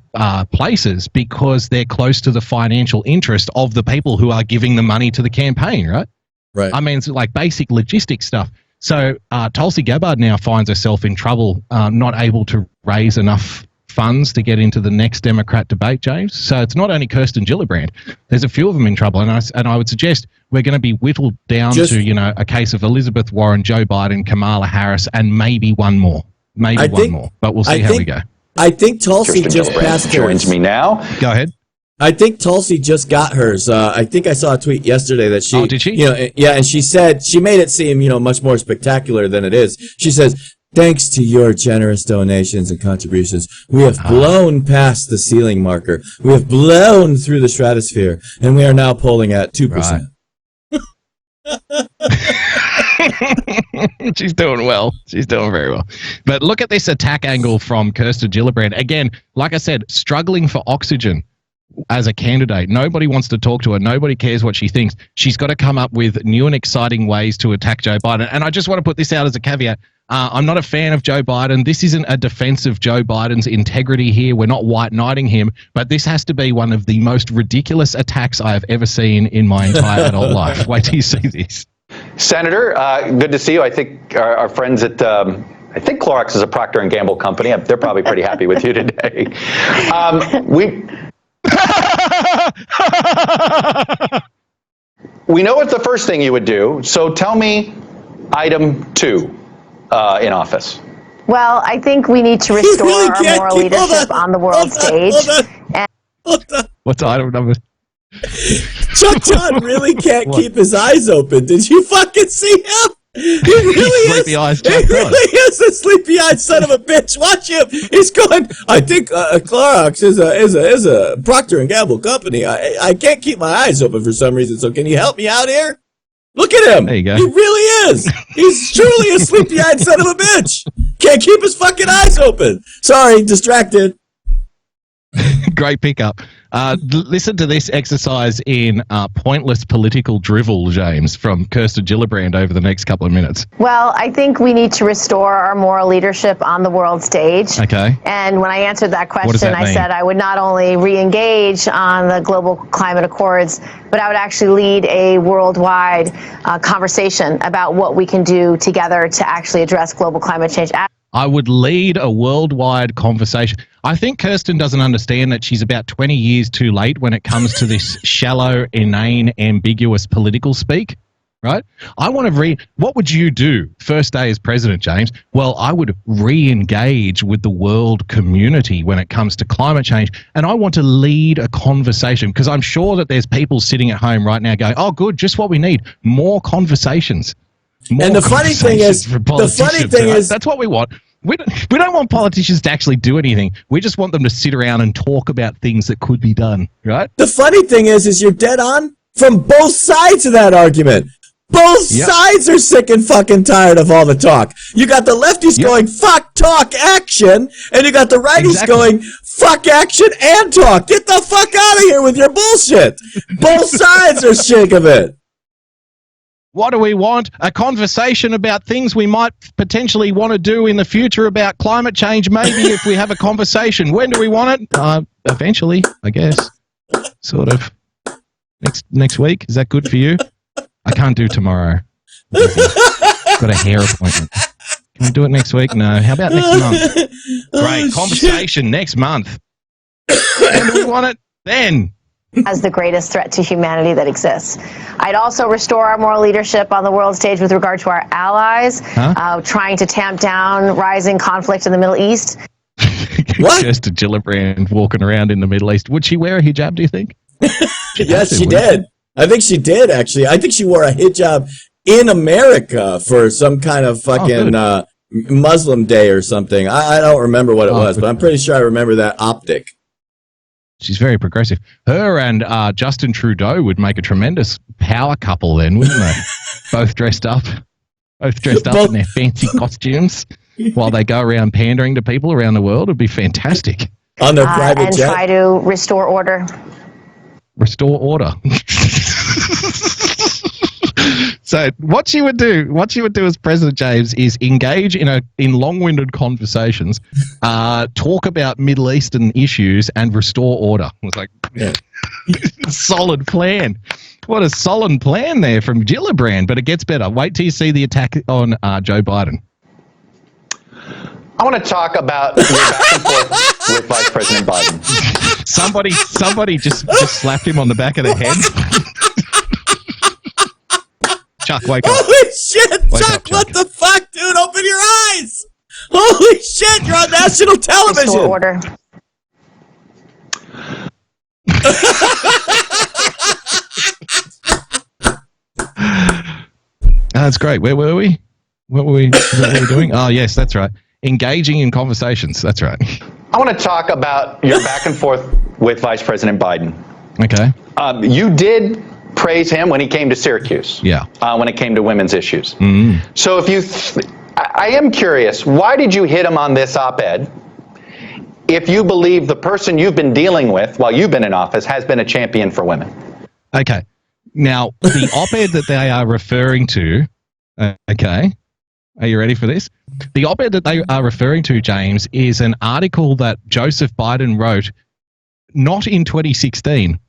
places because they're close to the financial interest of the people who are giving the money to the campaign, right? Right. I mean, it's like basic logistic stuff. So Tulsi Gabbard now finds herself in trouble, not able to raise enough funds to get into the next Democrat debate, James. So it's not only Kirsten Gillibrand. There's a few of them in trouble. And I would suggest we're going to be whittled down to, a case of Elizabeth Warren, Joe Biden, Kamala Harris, and maybe one more. Maybe one more. But we'll see how we go. I think Tulsi Kirsten just Gillibrand passed joins hers. me now. Go ahead. I think Tulsi just got hers. I think I saw a tweet yesterday that she. Oh, did she? Yeah, and she said she made it seem much more spectacular than it is. She says, "Thanks to your generous donations and contributions, we have blown past the ceiling marker. We have blown through the stratosphere, and we are now polling at 2%." She's doing well. She's doing very well. But look at this attack angle from Kirsten Gillibrand. Again, like I said, struggling for oxygen as a candidate. Nobody wants to talk to her. Nobody cares what she thinks. She's got to come up with new and exciting ways to attack Joe Biden. And I just want to put this out as a caveat. I'm not a fan of Joe Biden. This isn't a defense of Joe Biden's integrity here. We're not white knighting him. But this has to be one of the most ridiculous attacks I have ever seen in my entire adult life. Wait till you see this. Senator, good to see you. I think our friends at I think Clorox is a Procter & Gamble company. They're probably pretty happy with you today. We know it's the first thing you would do, so tell me item 2 in office. Well, I think we need to restore our moral leadership on the world stage. What's item number? Chuck Todd really can't keep his eyes open. Did you fucking see him? He really is. He really is a sleepy-eyed son of a bitch. Watch him. He's going. I think Clorox is a Procter & Gamble company. I can't keep my eyes open for some reason. So can you help me out here? Look at him. There you go. He really is. He's truly a sleepy-eyed son of a bitch. Can't keep his fucking eyes open. Sorry, distracted. Great pickup. Listen to this exercise in pointless political drivel, James, from Kirsten Gillibrand over the next couple of minutes. Well, I think we need to restore our moral leadership on the world stage. Okay. And when I answered that What does question, that I mean? said I would not only re-engage on the global climate accords, but I would actually lead a worldwide conversation about what we can do together to actually address global climate change. I would lead a worldwide conversation. I think Kirsten doesn't understand that she's about 20 years too late when it comes to this shallow, inane, ambiguous political speak, right? I want to what would you do first day as president, James? Well, I would re-engage with the world community when it comes to climate change, and I want to lead a conversation because I'm sure that there's people sitting at home right now going, oh, good, just what we need, more conversations. And the funny thing is, that's what we want. We don't want politicians to actually do anything. We just want them to sit around and talk about things that could be done, right? The funny thing is you're dead on from both sides of that argument. Both sides are sick and fucking tired of all the talk. You got the lefties going, fuck talk, action, and you got the righties going, fuck action and talk. Get the fuck out of here with your bullshit. Both sides are sick of it. What do we want? A conversation about things we might potentially want to do in the future about climate change, maybe if we have a conversation. When do we want it? Eventually, I guess. Sort of. Next week. Is that good for you? I can't do tomorrow. Got a hair appointment. Can we do it next week? No. How about next month? Great. Conversation next month. When do we want it? Then. As the greatest threat to humanity that exists. I'd also restore our moral leadership on the world stage with regard to our allies, trying to tamp down rising conflict in the Middle East. What? Kirsten Gillibrand walking around in the Middle East. Would she wear a hijab, do you think? Yes, she did. I think she did, actually. I think she wore a hijab in America for some kind of fucking Muslim day or something. I don't remember what it was, but I'm pretty sure I remember that optic. She's very progressive. Her and Justin Trudeau would make a tremendous power couple then, wouldn't they? Both dressed up in their fancy costumes while they go around pandering to people around the world. It'd be fantastic. On their private and jet. try to restore order. Restore order. So what she would do as President, James, is engage in long-winded conversations, talk about Middle Eastern issues, and restore order. It was like solid plan. What a solid plan there from Gillibrand, but it gets better. Wait till you see the attack on Joe Biden. I want to talk about your back and forth with Vice President Biden. Somebody just slapped him on the back of the head. Chuck, wake up. Holy shit, Chuck, what the fuck, dude? Open your eyes! Holy shit, you're on national television! Restore order. That's great. Where were we? What were we doing? Oh, yes, that's right. Engaging in conversations. That's right. I want to talk about your back and forth with Vice President Biden. Okay. You did praise him when he came to Syracuse. Yeah. When it came to women's issues. Mm-hmm. So if I am curious, why did you hit him on this op-ed if you believe the person you've been dealing with while you've been in office has been a champion for women? Okay. Now, the op-ed that they are referring to, okay, are you ready for this? The op-ed that they are referring to, James, is an article that Joseph Biden wrote not in 2016,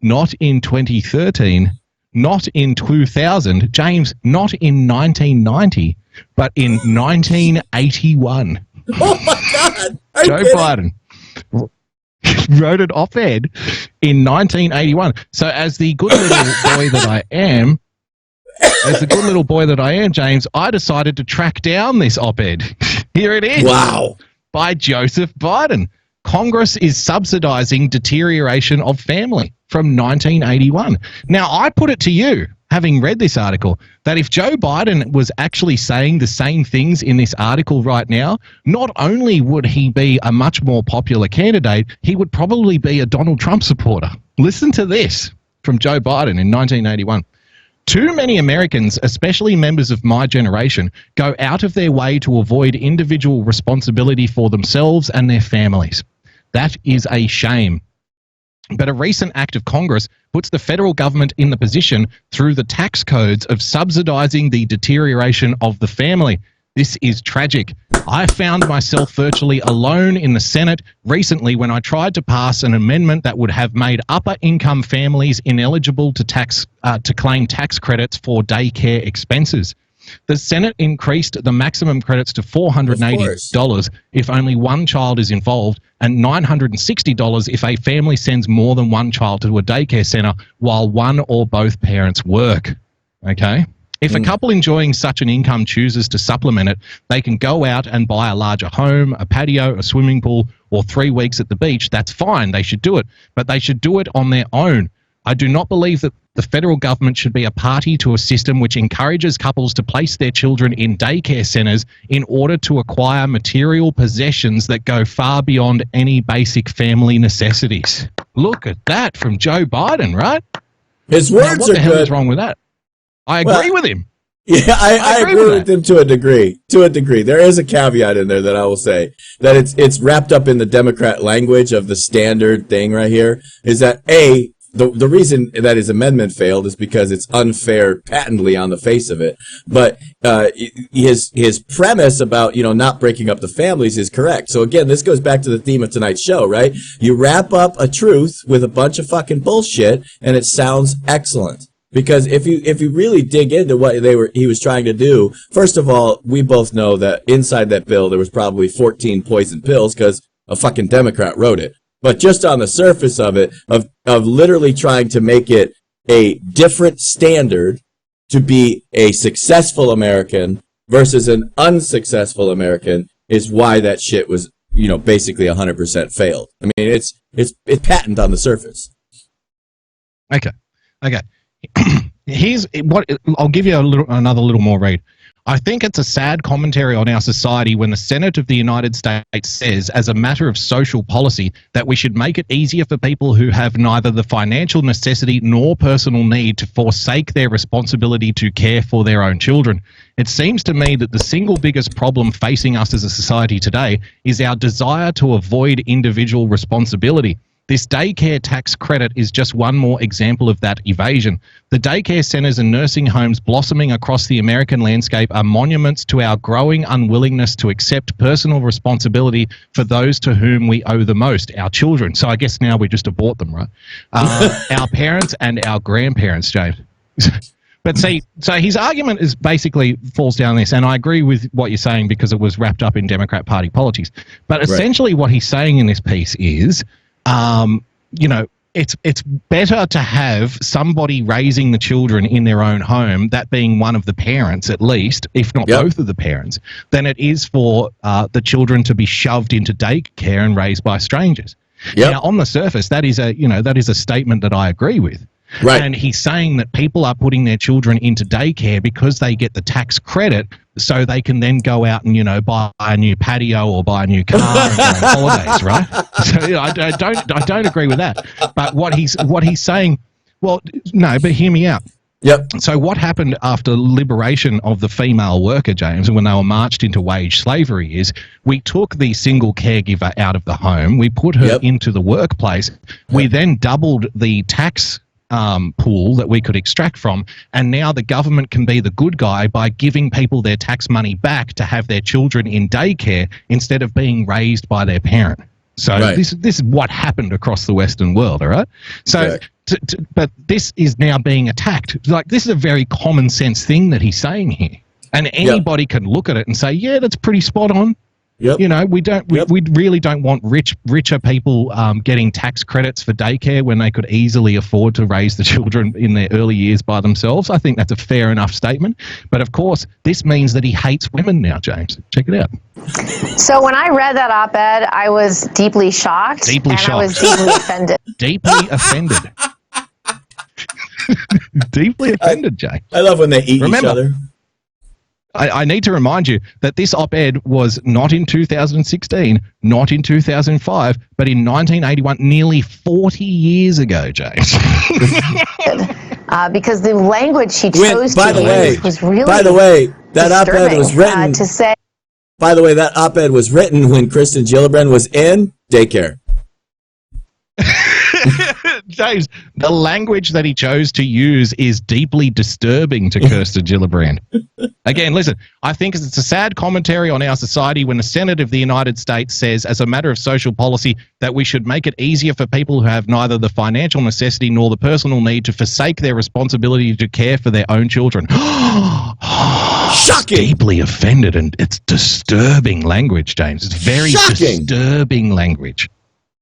not in 2013, not in 2000, James, not in 1990, but in 1981. Oh my God! Joe Biden wrote an op-ed in 1981. So as the good little boy that I am, James, I decided to track down this op-ed. Here it is. Wow. By Joseph Biden. Congress is subsidizing deterioration of family from 1981. Now, I put it to you, having read this article, that if Joe Biden was actually saying the same things in this article right now, not only would he be a much more popular candidate, he would probably be a Donald Trump supporter. Listen to this from Joe Biden in 1981. Too many Americans, especially members of my generation, go out of their way to avoid individual responsibility for themselves and their families. That is a shame. But a recent act of Congress puts the federal government in the position through the tax codes of subsidizing the deterioration of the family. This is tragic. I found myself virtually alone in the Senate recently when I tried to pass an amendment that would have made upper-income families ineligible to claim tax credits for daycare expenses. The Senate increased the maximum credits to $480 if only one child is involved, and $960 if a family sends more than one child to a daycare center while one or both parents work. Okay? If a couple enjoying such an income chooses to supplement it, they can go out and buy a larger home, a patio, a swimming pool, or 3 weeks at the beach. That's fine. They should do it. But they should do it on their own. I do not believe that the federal government should be a party to a system which encourages couples to place their children in daycare centers in order to acquire material possessions that go far beyond any basic family necessities. Look at that from Joe Biden, right? His now, words what are the hell good. is wrong with that? I agree with him. Yeah, I agree with him to a degree. To a degree, there is a caveat in there that I will say that it's wrapped up in the Democrat language of the standard thing right here. Is that the reason that his amendment failed is because it's unfair patently on the face of it. But his premise about not breaking up the families is correct. So again, this goes back to the theme of tonight's show, right? You wrap up a truth with a bunch of fucking bullshit, and it sounds excellent. Because if you really dig into what he was trying to do, first of all, we both know that inside that bill there was probably 14 poison pills because a fucking Democrat wrote it. But just on the surface of it, of literally trying to make it a different standard to be a successful American versus an unsuccessful American is why that shit was, basically 100% failed. I mean, it's patent on the surface. Okay. Here's what I'll give you another little more read. I think it's a sad commentary on our society when the Senate of the United States says, as a matter of social policy, that we should make it easier for people who have neither the financial necessity nor personal need to forsake their responsibility to care for their own children. It seems to me that the single biggest problem facing us as a society today is our desire to avoid individual responsibility. This daycare tax credit is just one more example of that evasion. The daycare centers and nursing homes blossoming across the American landscape are monuments to our growing unwillingness to accept personal responsibility for those to whom we owe the most, our children. So I guess now we just abort them, right? Our parents and our grandparents, James. But see, so his argument is basically falls down this, and I agree with what you're saying because it was wrapped up in Democrat Party politics. But essentially what he's saying in this piece is, it's better to have somebody raising the children in their own home, that being one of the parents at least, if not both of the parents, than it is for the children to be shoved into daycare and raised by strangers. Now, on the surface, that is a statement that I agree with. Right. And he's saying that people are putting their children into daycare because they get the tax credit, so they can then go out and buy a new patio or buy a new car and go on holidays, right? So I don't agree with that. But what he's saying, well, no, but hear me out. Yep. So what happened after liberation of the female worker, James, when they were marched into wage slavery is we took the single caregiver out of the home, we put her into the workplace, we then doubled the tax pool that we could extract from, and now the government can be the good guy by giving people their tax money back to have their children in daycare instead of being raised by their parent. So this is what happened across the Western world, all right? So, but this is now being attacked. Like, this is a very common sense thing that he's saying here, and anybody can look at it and say, yeah, that's pretty spot on. Yep. We really don't want richer people getting tax credits for daycare when they could easily afford to raise the children in their early years by themselves. I think that's a fair enough statement. But of course, this means that he hates women now, James. Check it out. So when I read that op-ed, I was deeply shocked. I was deeply offended. Deeply offended. Deeply offended, Jay. I love when they eat each other. I need to remind you that this op-ed was not in 2016, not in 2005, but in 1981, nearly 40 years ago, James. Because the language she chose to use was really By the way, that op-ed was written to say. By the way, that op-ed was written when Kristen Gillibrand was in daycare. James, the language that he chose to use is deeply disturbing to Kirsten Gillibrand. Again, listen, I think it's a sad commentary on our society when the Senate of the United States says, as a matter of social policy, that we should make it easier for people who have neither the financial necessity nor the personal need to forsake their responsibility to care for their own children. Shocking! Deeply offended, and it's disturbing language, James. It's very disturbing language.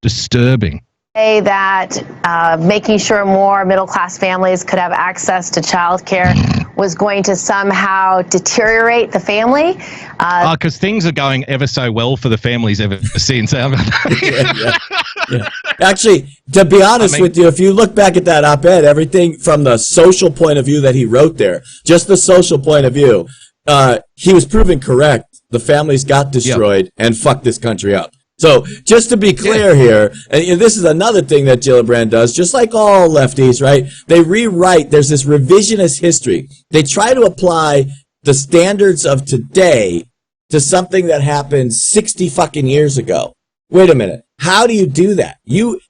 Disturbing. Say that making sure more middle-class families could have access to childcare was going to somehow deteriorate the family. Because things are going ever so well for the families ever since. Yeah. Actually, to be honest with you, if you look back at that op-ed, everything from the social point of view that he wrote there, just the social point of view, he was proven correct. The families got destroyed and fucked this country up. So just to be clear here, and this is another thing that Gillibrand does, just like all lefties, right? They rewrite, there's this revisionist history. They try to apply the standards of today to something that happened 60 fucking years ago. Wait a minute. How do you do that?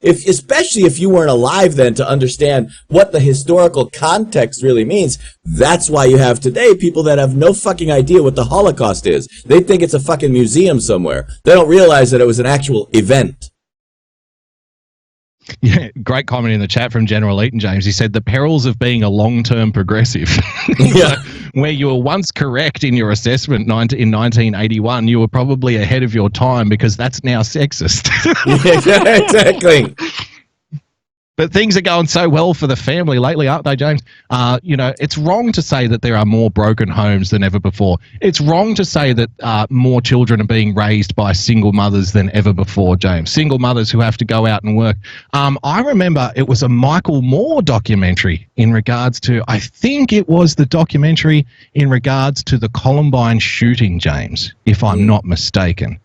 Especially if you weren't alive then to understand what the historical context really means. That's why you have today people that have no fucking idea what the Holocaust is. They think it's a fucking museum somewhere. They don't realize that it was an actual event. Yeah, great comment in the chat from General Eaton, James. He said, the perils of being a long-term progressive. Yeah. Where you were once correct in your assessment in 1981, you were probably ahead of your time because that's now sexist. Yeah, exactly. But things are going so well for the family lately, aren't they, James? It's wrong to say that there are more broken homes than ever before. It's wrong to say that more children are being raised by single mothers than ever before, James. Single mothers who have to go out and work. I remember it was a Michael Moore documentary in regards to, I think it was the documentary in regards to the Columbine shooting, James, if I'm not mistaken.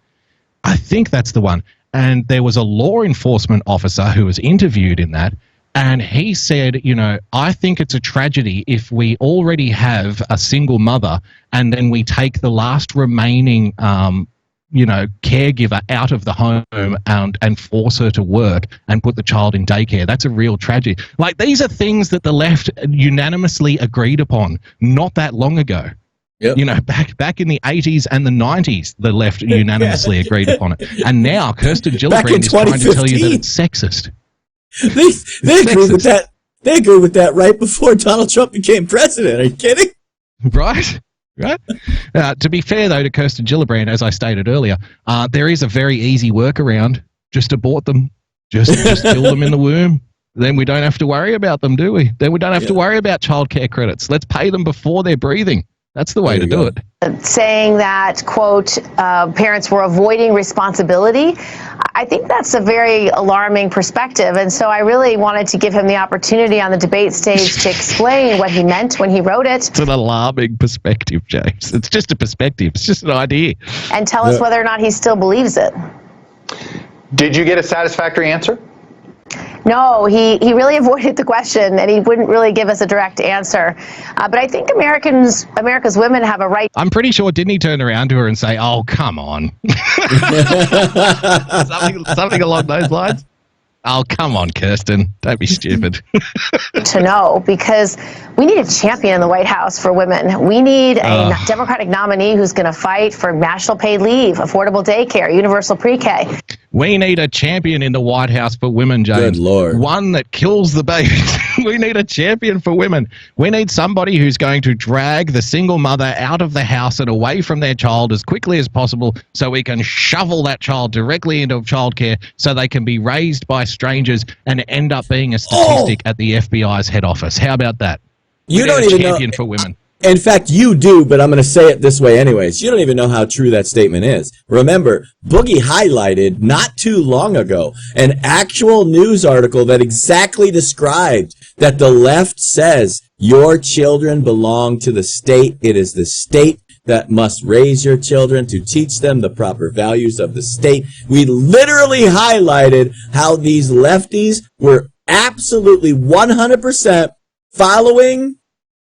I think that's the one. And there was a law enforcement officer who was interviewed in that, and he said, I think it's a tragedy if we already have a single mother and then we take the last remaining, caregiver out of the home and force her to work and put the child in daycare. That's a real tragedy. Like, these are things that the left unanimously agreed upon not that long ago. Yep. Back in the 80s and the 90s, the left unanimously agreed upon it. And now Kirsten Gillibrand is trying to tell you that it's sexist. They agree with that. They agree with that right before Donald Trump became president. Are you kidding? Right. To be fair, though, to Kirsten Gillibrand, as I stated earlier, there is a very easy workaround. Just abort them. Just kill them in the womb. Then we don't have to worry about them, do we? Then we don't have to worry about childcare credits. Let's pay them before they're breathing. That's the way to do it. Saying that, quote, parents were avoiding responsibility, I think that's a very alarming perspective. And so I really wanted to give him the opportunity on the debate stage to explain what he meant when he wrote it. It's an alarming perspective, James. It's just a perspective. It's just an idea. And tell us whether or not he still believes it. Did you get a satisfactory answer? No, he really avoided the question, and he wouldn't really give us a direct answer. But I think America's women have a right. I'm pretty sure, didn't he turn around to her and say, "Oh, come on," something along those lines? Oh, come on, Kirsten. Don't be stupid. To know, because we need a champion in the White House for women. We need a Democratic nominee who's going to fight for national paid leave, affordable daycare, universal pre-K. We need a champion in the White House for women, James. Good Lord. One that kills the babies. We need a champion for women. We need somebody who's going to drag the single mother out of the house and away from their child as quickly as possible so we can shovel that child directly into childcare so they can be raised by strangers and end up being a statistic at the FBI's head office. How about that? You don't even know. Champion for women. In fact, you do, but I'm going to say it this way anyways. You don't even know how true that statement is. Remember, Boogie highlighted not too long ago an actual news article that exactly described that the left says your children belong to the state. It is the state that must raise your children to teach them the proper values of the state. We literally highlighted how these lefties were absolutely 100% following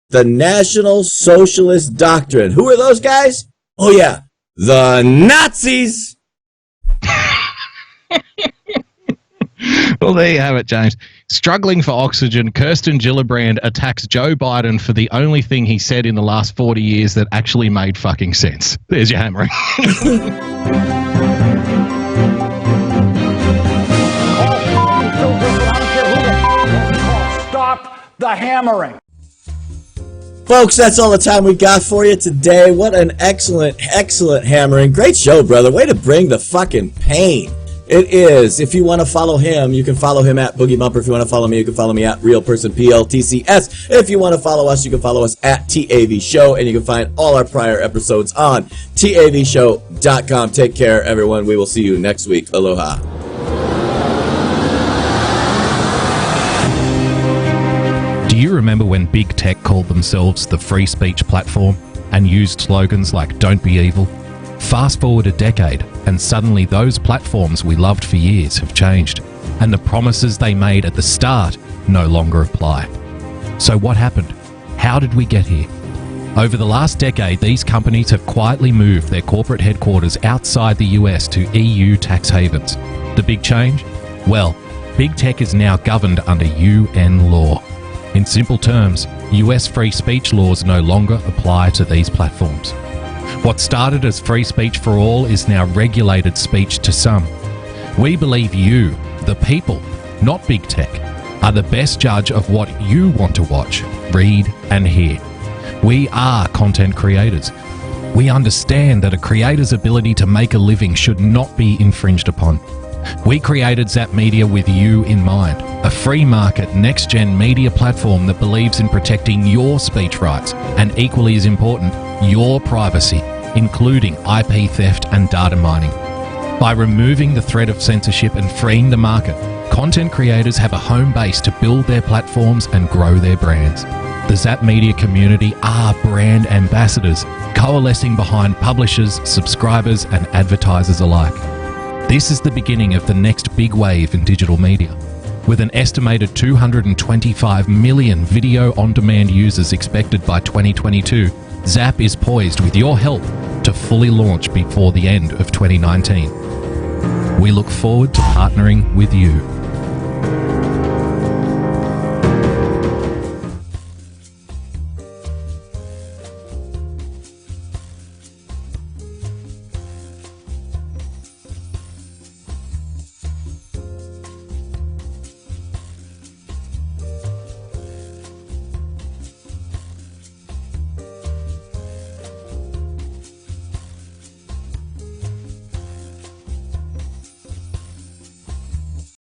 the National Socialist Doctrine. Who are those guys? Oh, yeah, the Nazis. Well, Well, there you have it, James. Struggling for oxygen, Kirsten Gillibrand attacks Joe Biden for the only thing he said in the last 40 years that actually made fucking sense. There's your hammering. Stop the hammering. Folks, that's all the time we got for you today. What an excellent hammering. Great show, brother. Way to bring the fucking pain. It is. If you want to follow him, you can follow him at Boogie Bumper. If you want to follow me, you can follow me at RealPersonPLTCS. If you want to follow us, you can follow us at TAV Show, and you can find all our prior episodes on TAVShow.com. Take care, everyone. We will see you next week. Aloha. Do you remember when big tech called themselves the free speech platform and used slogans like "Don't be evil"? Fast forward a decade, and suddenly those platforms we loved for years have changed, and the promises they made at the start no longer apply. So what happened? How did we get here? Over the last decade, these companies have quietly moved their corporate headquarters outside the US to EU tax havens. The big change? Well, big tech is now governed under UN law. In simple terms, US free speech laws no longer apply to these platforms. What started as free speech for all is now regulated speech to some. We believe you, the people, not big tech, are the best judge of what you want to watch, read, and hear. We are content creators. We understand that a creator's ability to make a living should not be infringed upon. We created Zap Media with you in mind, a free market, next-gen media platform that believes in protecting your speech rights and, equally as important, your privacy, including IP theft and data mining. By removing the threat of censorship and freeing the market, content creators have a home base to build their platforms and grow their brands. The Zap Media community are brand ambassadors, coalescing behind publishers, subscribers, and advertisers alike. This is the beginning of the next big wave in digital media. With an estimated 225 million video-on-demand users expected by 2022, Zap is poised, with your help, to fully launch before the end of 2019. We look forward to partnering with you.